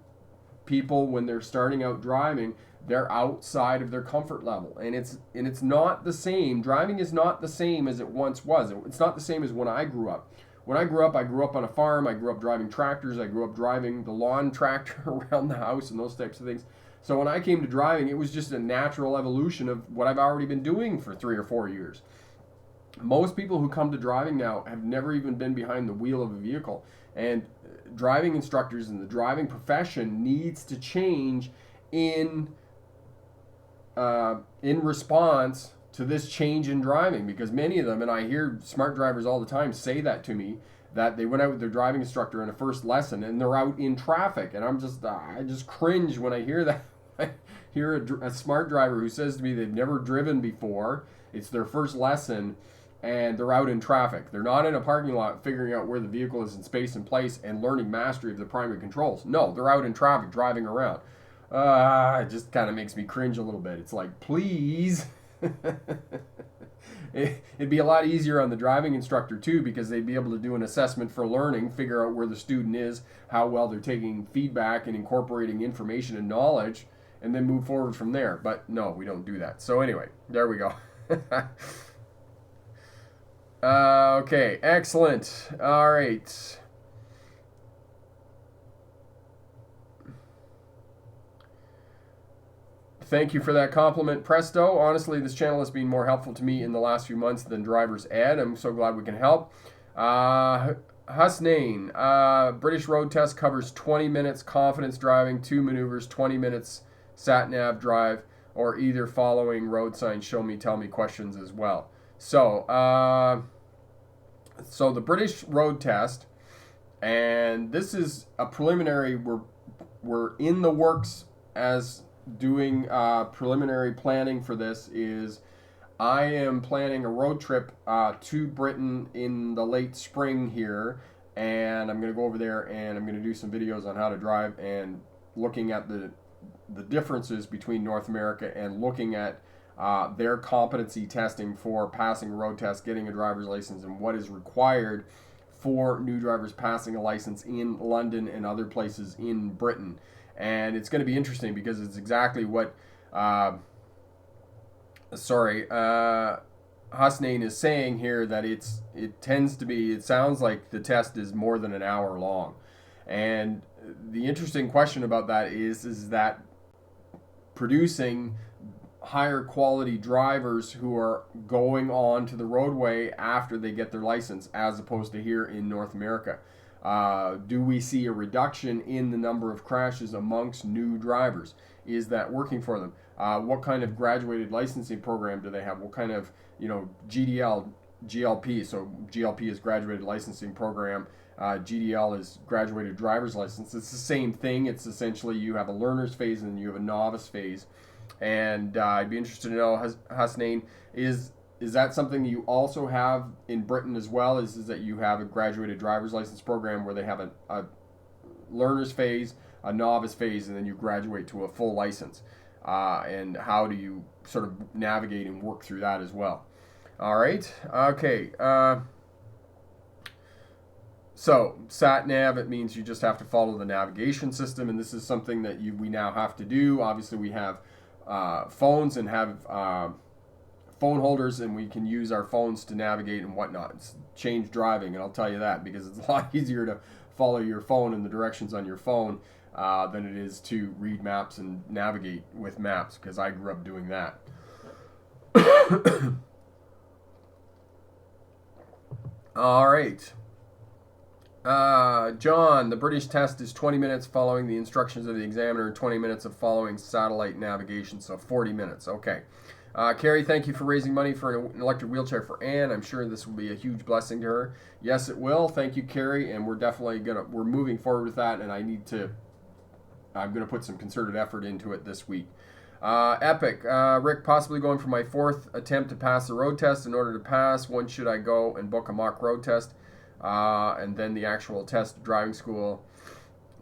people, when they're starting out driving, they're outside of their comfort level, and it's not the same. Driving is not the same as it once was. It's not the same as when I grew up. When I grew up on a farm. I grew up driving tractors. I grew up driving the lawn tractor around the house and those types of things. So when I came to driving, it was just a natural evolution of what I've already been doing for 3 or 4 years. Most people who come to driving now have never even been behind the wheel of a vehicle, and driving instructors and the driving profession needs to change in response to this change in driving, because many of them, and I hear smart drivers all the time say that to me, that they went out with their driving instructor in a first lesson and they're out in traffic, and I just cringe when I hear that. I hear a smart driver who says to me they've never driven before, it's their first lesson, and they're out in traffic. They're not in a parking lot figuring out where the vehicle is in space and place and learning mastery of the primary controls. No, they're out in traffic driving around. It just kind of makes me cringe a little bit. It's like, please. It'd be a lot easier on the driving instructor too, because they'd be able to do an assessment for learning, figure out where the student is, how well they're taking feedback and incorporating information and knowledge, and then move forward from there. But no, we don't do that. So anyway, there we go. Okay, excellent. All right. Thank you for that compliment, Presto. Honestly, this channel has been more helpful to me in the last few months than Driver's Ed. I'm so glad we can help. Husnain, British road test covers 20 minutes confidence driving, 2 maneuvers, 20 minutes sat-nav drive, or either following road signs, show me, tell me questions as well. So the British road test, and this is a preliminary, we're in the works as doing preliminary planning for this. Is I am planning a road trip to Britain in the late spring here, and I'm going to go over there and I'm going to do some videos on how to drive and looking at the differences between North America and looking at their competency testing for passing a road test, getting a driver's license, and what is required for new drivers passing a license in London and other places in Britain. And it's going to be interesting because it's exactly what Husnain is saying here, that it sounds like the test is more than an hour long. And the interesting question about that is that producing higher quality drivers who are going on to the roadway after they get their license, as opposed to here in North America. Do we see a reduction in the number of crashes amongst new drivers? Is that working for them? What kind of graduated licensing program do they have? What kind of, GLP, so GLP is graduated licensing program, GDL is graduated driver's license. It's the same thing. It's essentially you have a learner's phase and you have a novice phase. And I'd be interested to know, Husnain, is that something you also have in Britain as well? Is that you have a graduated driver's license program where they have a learner's phase, a novice phase, and then you graduate to a full license? And how do you sort of navigate and work through that as well? All right. Okay. So sat-nav, it means you just have to follow the navigation system, and this is something that we now have to do. Obviously, we have phones and have phone holders, and we can use our phones to navigate and whatnot. It's changed driving, and I'll tell you that, because it's a lot easier to follow your phone and the directions on your phone than it is to read maps and navigate with maps, because I grew up doing that. All right. John, the British test is 20 minutes following the instructions of the examiner and 20 minutes of following satellite navigation, so 40 minutes. Okay. Carrie, thank you for raising money for an electric wheelchair for Anne. I'm sure this will be a huge blessing to her. Yes, it will. Thank you, Carrie, and we're definitely we're moving forward with that, and I'm gonna put some concerted effort into it this week. Epic, Rick, possibly going for my 4th attempt to pass the road test. In order to pass, when should I go and book a mock road test, and then the actual test driving school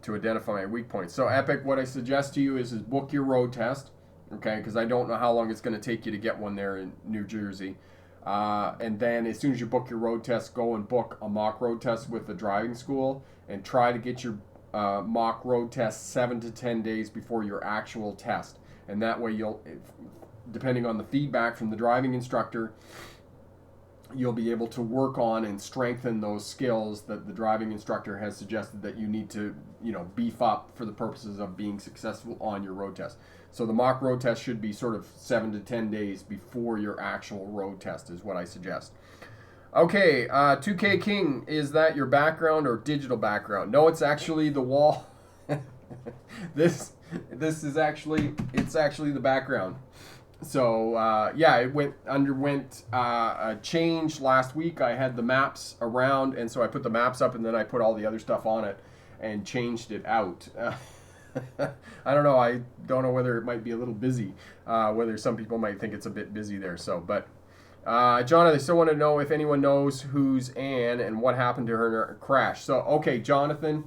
to identify my weak points? So Epic, what I suggest to you is book your road test, okay, because I don't know how long it's going to take you to get one there in New Jersey. And then as soon as you book your road test, go and book a mock road test with the driving school, and try to get your mock road test 7 to 10 days before your actual test. And that way you'll, depending on the feedback from the driving instructor, you'll be able to work on and strengthen those skills that the driving instructor has suggested that you need to, beef up for the purposes of being successful on your road test. So the mock road test should be sort of 7 to 10 days before your actual road test is what I suggest. Okay, 2K King, is that your background or digital background? No, it's actually the wall. This is actually the background. So yeah, it underwent a change last week. I had the maps around, and so I put the maps up, and then I put all the other stuff on it and changed it out. I don't know. I don't know whether it might be a little busy. Whether some people might think it's a bit busy there. So, but Jonathan, I still want to know if anyone knows who's Anne and what happened to her crash. So, okay, Jonathan.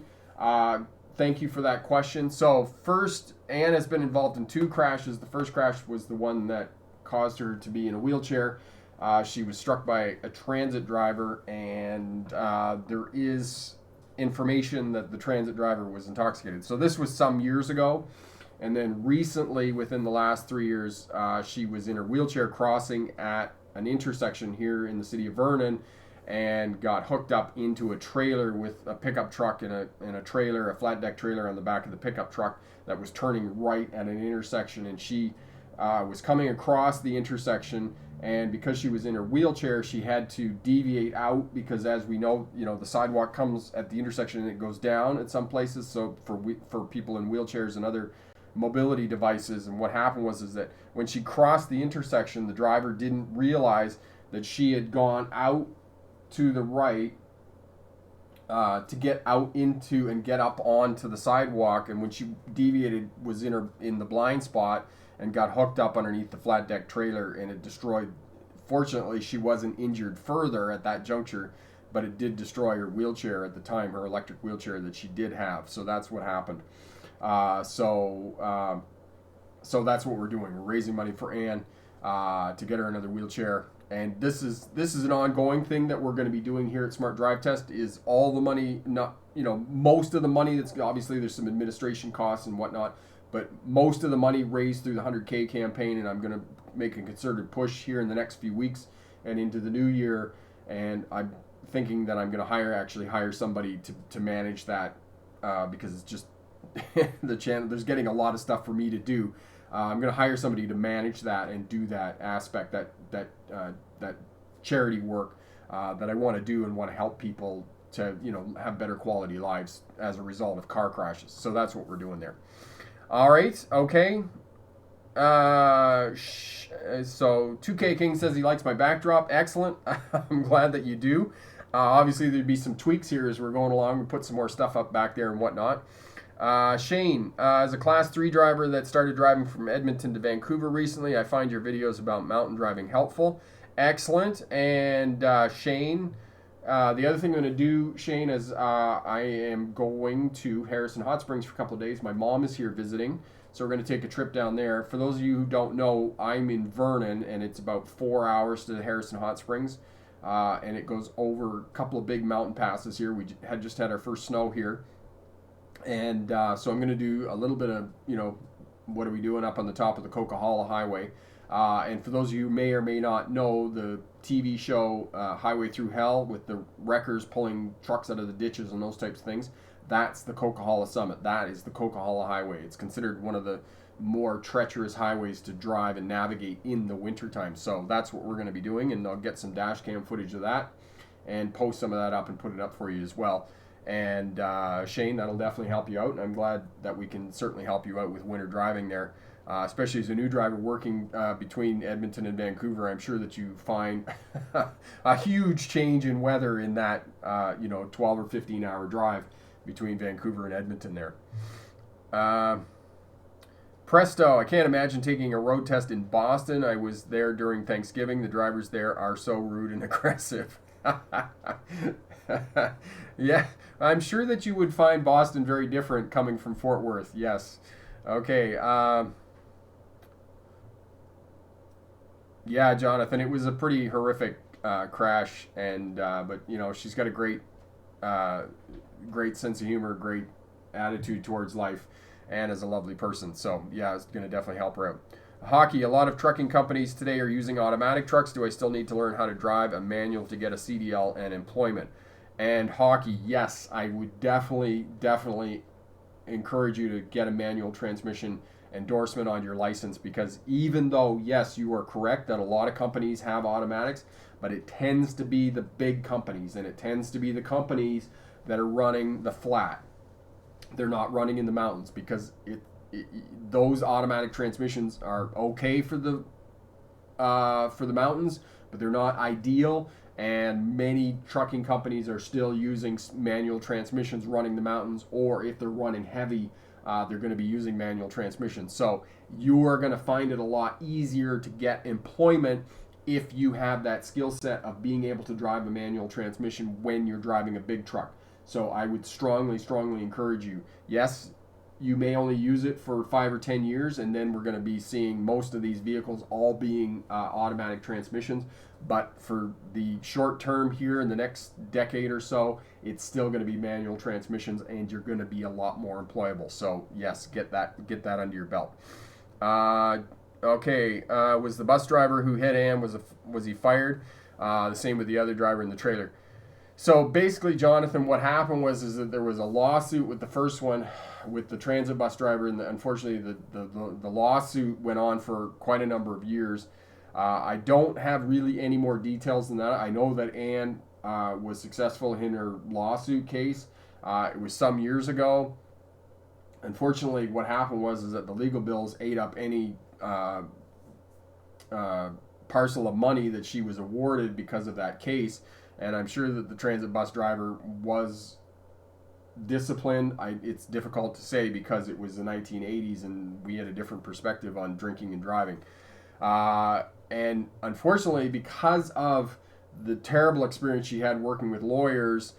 Thank you for that question. So first, Anne has been involved in 2 crashes. The first crash was the one that caused her to be in a wheelchair. She was struck by a transit driver, and there is information that the transit driver was intoxicated. So this was some years ago. And then recently, within the last 3 years, she was in her wheelchair crossing at an intersection here in the city of Vernon, and got hooked up into a trailer with a pickup truck and a trailer, a flat deck trailer on the back of the pickup truck that was turning right at an intersection. And she was coming across the intersection, and because she was in her wheelchair, she had to deviate out, because as we know, the sidewalk comes at the intersection and it goes down at some places. So for people in wheelchairs and other mobility devices, and what happened was that when she crossed the intersection, the driver didn't realize that she had gone out to the right to get out into and get up onto the sidewalk, and when she deviated, was in the blind spot and got hooked up underneath the flat deck trailer, and it destroyed. Fortunately, she wasn't injured further at that juncture, but it did destroy her wheelchair at the time, her electric wheelchair that she did have. So that's what happened. So that's what we're doing. We're raising money for Anne to get her another wheelchair. And this is an ongoing thing that we're going to be doing here at Smart Drive Test. Is all the money, most of the money, that's obviously there's some administration costs and whatnot, but most of the money raised through the 100K campaign, and I'm going to make a concerted push here in the next few weeks and into the new year. And I'm thinking that I'm going to hire somebody to manage that, because it's just the channel. There's getting a lot of stuff for me to do. I'm going to hire somebody to manage that and do that aspect, that charity work that I want to do, and want to help people to have better quality lives as a result of car crashes. So that's what we're doing there. All right, okay. So 2K King says he likes my backdrop. Excellent. I'm glad that you do. Obviously, there'd be some tweaks here as we're going along. We put some more stuff up back there and whatnot. Shane, as a Class 3 driver that started driving from Edmonton to Vancouver recently, I find your videos about mountain driving helpful. Excellent. And Shane, the other thing I'm going to do, Shane, is I am going to Harrison Hot Springs for a couple of days. My mom is here visiting, so we're going to take a trip down there. For those of you who don't know, I'm in Vernon, and it's about 4 hours to Harrison Hot Springs, and it goes over a couple of big mountain passes here. We just had our first snow here. And so I'm going to do a little bit of, what are we doing up on the top of the Coquihalla Highway. And for those of you who may or may not know, the TV show Highway Through Hell, with the wreckers pulling trucks out of the ditches and those types of things, that's the Coquihalla Summit. That is the Coquihalla Highway. It's considered one of the more treacherous highways to drive and navigate in the wintertime. So that's what we're going to be doing, and I'll get some dash cam footage of that and post some of that up and put it up for you as well. And Shane, that'll definitely help you out, and I'm glad that we can certainly help you out with winter driving there. Especially as a new driver working between Edmonton and Vancouver, I'm sure that you find a huge change in weather in that 12 or 15 hour drive between Vancouver and Edmonton there. Presto, I can't imagine taking a road test in Boston. I was there during Thanksgiving. The drivers there are so rude and aggressive. Yeah, I'm sure that you would find Boston very different coming from Fort Worth. Yes. Okay. Yeah, Jonathan, it was a pretty horrific crash, and but she's got a great sense of humor, great attitude towards life, and is a lovely person. So yeah, it's going to definitely help her out. Hockey, a lot of trucking companies today are using automatic trucks. Do I still need to learn how to drive a manual to get a CDL and employment? And hockey, yes, I would definitely encourage you to get a manual transmission endorsement on your license, because even though, yes, you are correct that a lot of companies have automatics, but it tends to be the big companies, and it tends to be the companies that are running the flat. They're not running in the mountains, because those automatic transmissions are okay for the mountains, but they're not ideal. And many trucking companies are still using manual transmissions running the mountains, or if they're running heavy, they're going to be using manual transmissions. So you are going to find it a lot easier to get employment if you have that skill set of being able to drive a manual transmission when you're driving a big truck. So I would strongly encourage you. Yes, you may only use it for 5 or 10 years, and then we're going to be seeing most of these vehicles all being automatic transmissions. But for the short term here in the next decade or so, it's still going to be manual transmissions, and you're going to be a lot more employable. So yes, get that under your belt. Okay, was the bus driver who hit Ann, was he fired? The same with the other driver in the trailer. So basically, Jonathan, what happened is that there was a lawsuit with the first one, with the transit bus driver, and unfortunately the lawsuit went on for quite a number of years. I don't have really any more details than that. I know that Anne was successful in her lawsuit case. It was some years ago. Unfortunately, what happened is that the legal bills ate up any parcel of money that she was awarded because of that case. And I'm sure that the transit bus driver was disciplined. It's difficult to say because it was the 1980s and we had a different perspective on drinking and driving. And unfortunately, because of the terrible experience she had working with lawyers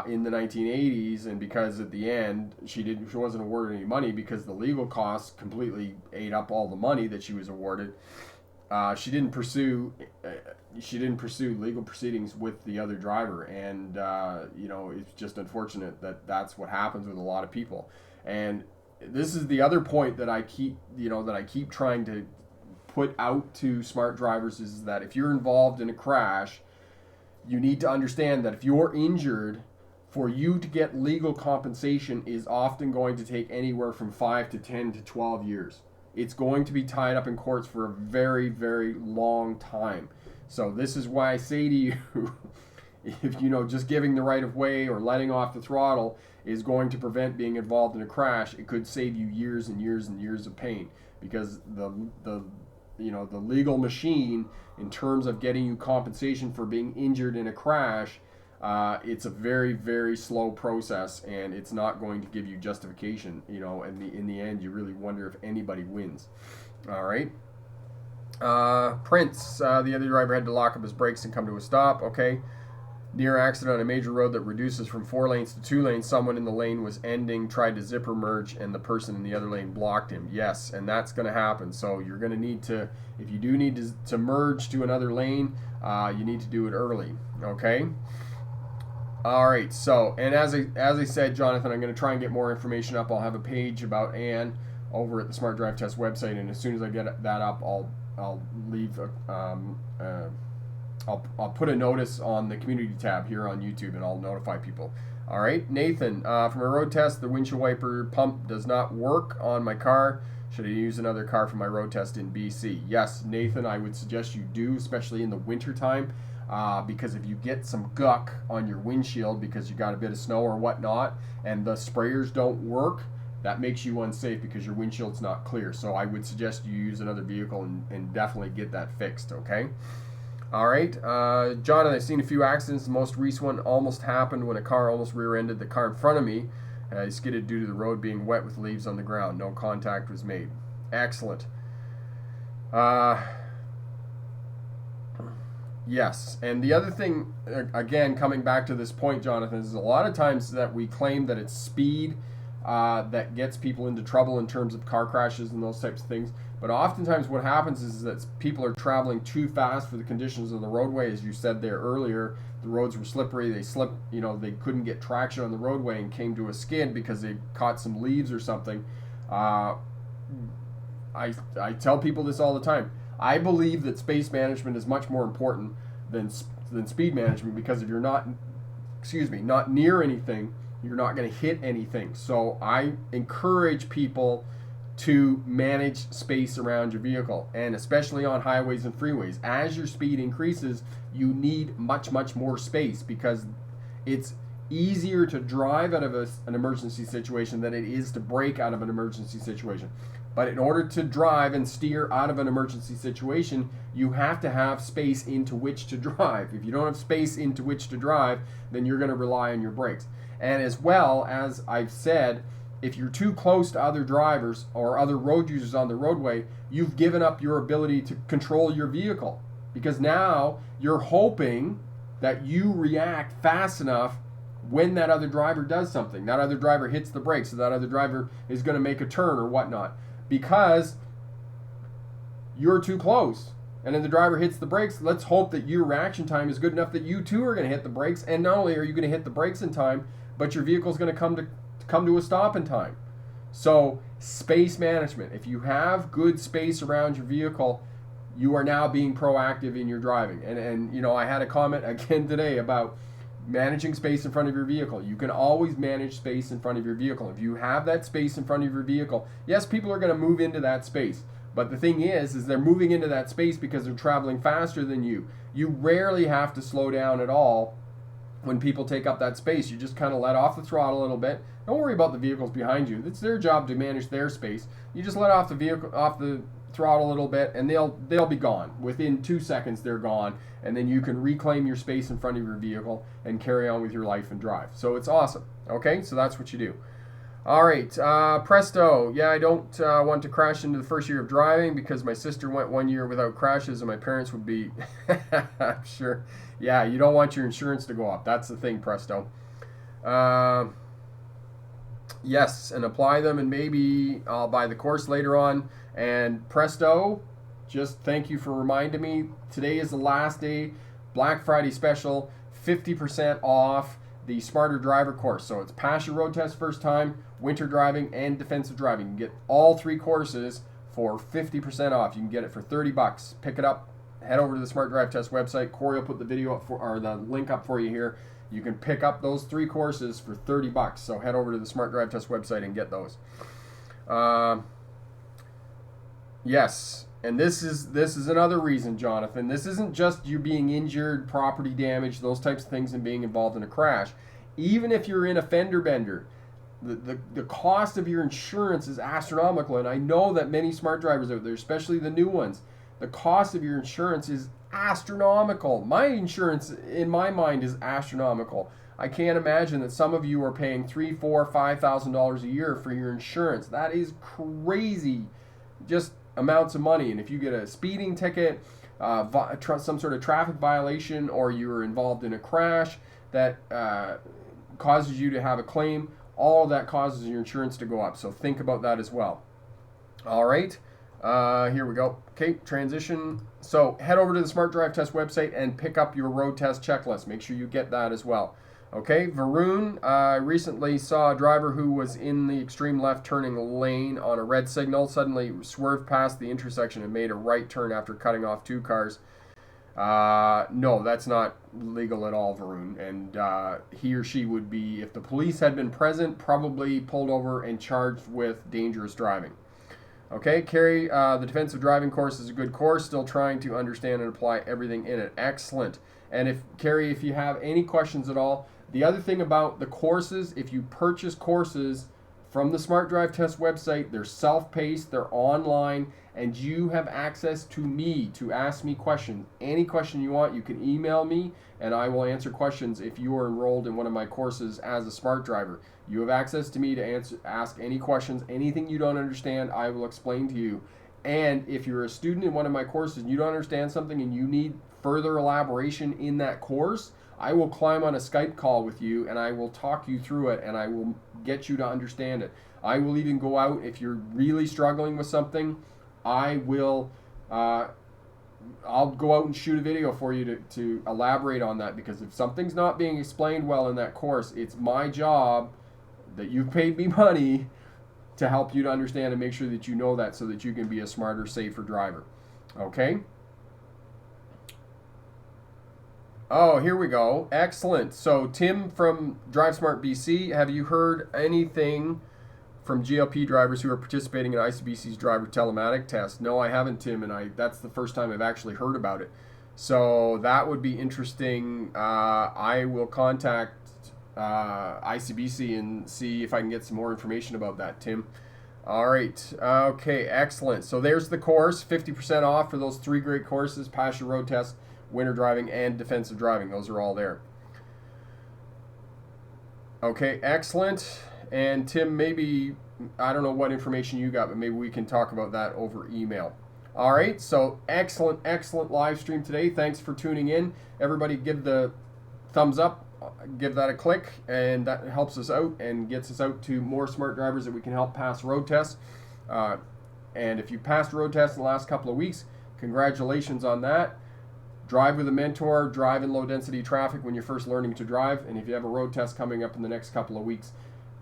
in the 1980s, and because at the end she wasn't awarded any money because the legal costs completely ate up all the money that she was awarded, she didn't pursue legal proceedings with the other driver, and it's just unfortunate that that's what happens with a lot of people. And this is the other point that I keep trying to put out to smart drivers, is that if you're involved in a crash, you need to understand that if you're injured, for you to get legal compensation is often going to take anywhere from 5 to 10 to 12 years. It's going to be tied up in courts for a very, very long time. So this is why I say to you, if just giving the right of way or letting off the throttle is going to prevent being involved in a crash, it could save you years and years and years of pain, because the legal machine, in terms of getting you compensation for being injured in a crash, it's a very, very slow process, and it's not going to give you justification. In the end, you really wonder if anybody wins. All right. Prince, the other driver had to lock up his brakes and come to a stop. Okay. Near accident on a major road that reduces from 4 lanes to 2 lanes. Someone in the lane was ending, tried to zipper merge, and the person in the other lane blocked him. Yes, and that's going to happen. So you're going to need to, if you do need to merge to another lane, you need to do it early. Okay. All right. So, and as I said, Jonathan, I'm going to try and get more information up. I'll have a page about Anne over at the Smart Drive Test website, and as soon as I get that up, I'll I'll leave I'll put a notice on the community tab here on YouTube, and I'll notify people. All right, Nathan, from a road test, the windshield wiper pump does not work on my car. Should I use another car for my road test in BC? Yes, Nathan, I would suggest you do, especially in the winter time, because if you get some guck on your windshield because you got a bit of snow or whatnot, and the sprayers don't work, that makes you unsafe because your windshield's not clear. So I would suggest you use another vehicle and definitely get that fixed, okay? All right, John, I've seen a few accidents. The most recent one almost happened when a car almost rear-ended the car in front of me. I skidded due to the road being wet with leaves on the ground. No contact was made. Excellent. Yes, and the other thing, again, coming back to this point, Jonathan, is a lot of times that we claim that it's speed that gets people into trouble in terms of car crashes and those types of things. But oftentimes what happens is that people are traveling too fast for the conditions of the roadway. As you said there earlier, the roads were slippery. They slipped, they couldn't get traction on the roadway and came to a skid because they caught some leaves or something. I tell people this all the time. I believe that space management is much more important than speed management, because if you're not near anything, you're not going to hit anything. So I encourage people to manage space around your vehicle, and especially on highways and freeways. As your speed increases, you need much more space, because it's easier to drive out of an emergency situation than it is to brake out of an emergency situation. But in order to drive and steer out of an emergency situation, you have to have space into which to drive. If you don't have space into which to drive, then you're going to rely on your brakes. And as well, as I've said, if you're too close to other drivers or other road users on the roadway, you've given up your ability to control your vehicle, because now you're hoping that you react fast enough when that other driver does something. That other driver hits the brakes, so that other driver is going to make a turn or whatnot, because you're too close. And then the driver hits the brakes. Let's hope that your reaction time is good enough that you too are going to hit the brakes. And not only are you going to hit the brakes in time, but your vehicle is going to come to a stop in time. So space management. If you have good space around your vehicle, you are now being proactive in your driving. And I had a comment again today about managing space in front of your vehicle. You can always manage space in front of your vehicle. If you have that space in front of your vehicle, yes, people are going to move into that space. But the thing is they're moving into that space because they're traveling faster than you. You rarely have to slow down at all when people take up that space. You just kind of let off the throttle a little bit. Don't worry about the vehicles behind you. It's their job to manage their space. You just let off the throttle a little bit, and they'll be gone. Within 2 seconds, they're gone, and then you can reclaim your space in front of your vehicle and carry on with your life and drive. So it's awesome. Okay, so that's what you do. All right, presto. Yeah, I don't want to crash into the first year of driving because my sister went 1 year without crashes, and my parents would be I'm sure. Yeah, you don't want your insurance to go up. That's the thing, presto. Yes, and apply them, and maybe I'll buy the course later on. And presto, just thank you for reminding me. Today is the last day, Black Friday special, 50% off the Smarter Driver course. So it's pass your road test first time, winter driving, and defensive driving. You can get all 3 courses for 50% off. You can get it for $30. Pick it up. Head over to the Smart Drive Test website. Corey will put the video up or the link up for you here. You can pick up those 3 courses for $30. So head over to the Smart Drive Test website and get those. Yes, and this is another reason, Jonathan. This isn't just you being injured, property damage, those types of things, and being involved in a crash. Even if you're in a fender bender, the cost of your insurance is astronomical. And I know that many smart drivers out there, especially the new ones, the cost of your insurance is astronomical. My insurance, in my mind, is astronomical. I can't imagine that some of you are paying $3,000, $4,000, $5,000 a year for your insurance. That is crazy, just amounts of money. And if you get a speeding ticket, some sort of traffic violation, or you're involved in a crash that causes you to have a claim, all of that causes your insurance to go up. So think about that as well. All right. Here we go. Okay, transition. So head over to the Smart Drive Test website and pick up your road test checklist. Make sure you get that as well. Okay, Varun, I recently saw a driver who was in the extreme left turning lane on a red signal, suddenly swerved past the intersection and made a right turn after cutting off 2 cars. No, that's not legal at all, Varun. And he or she would be, if the police had been present, probably pulled over and charged with dangerous driving. Okay, Carrie, the defensive driving course is a good course. Still trying to understand and apply everything in it. Excellent. And if Carrie, if you have any questions at all, the other thing about the courses, if you purchase courses from the Smart Drive Test website, they're self-paced, they're online, and you have access to me to ask me questions. Any question you want, you can email me, and I will answer questions if you are enrolled in one of my courses as a smart driver. You have access to me to ask any questions. Anything you don't understand, I will explain to you. And if you're a student in one of my courses and you don't understand something and you need further elaboration in that course, I will climb on a Skype call with you and I will talk you through it and I will get you to understand it. I will even go out if you're really struggling with something. I'll go out and shoot a video for you to elaborate on that, because if something's not being explained well in that course, it's my job, that you've paid me money, to help you to understand and make sure that you know that so that you can be a smarter, safer driver. Okay? Oh, here we go. Excellent. So Tim from DriveSmart BC, have you heard anything from GLP drivers who are participating in ICBC's driver telematic test? No, I haven't, Tim, and that's the first time I've actually heard about it. So that would be interesting. I will contact ICBC and see if I can get some more information about that, Tim. All right. Okay, excellent. So there's the course, 50% off for those 3 great courses: Pass Your Road Test, Winter Driving, and Defensive Driving. Those are all there. Okay, excellent. And Tim, maybe, I don't know what information you got, but maybe we can talk about that over email. All right, so excellent, excellent live stream today. Thanks for tuning in. Everybody give the thumbs up, give that a click, and that helps us out and gets us out to more smart drivers that we can help pass road tests. And if you passed road tests in the last couple of weeks, congratulations on that. Drive with a mentor, drive in low density traffic when you're first learning to drive. And if you have a road test coming up in the next couple of weeks,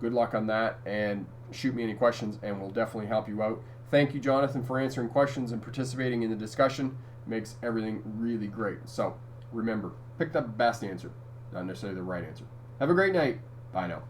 good luck on that, and shoot me any questions and we'll definitely help you out. Thank you, Jonathan, for answering questions and participating in the discussion. It makes everything really great. So remember, pick the best answer, not necessarily the right answer. Have a great night. Bye now.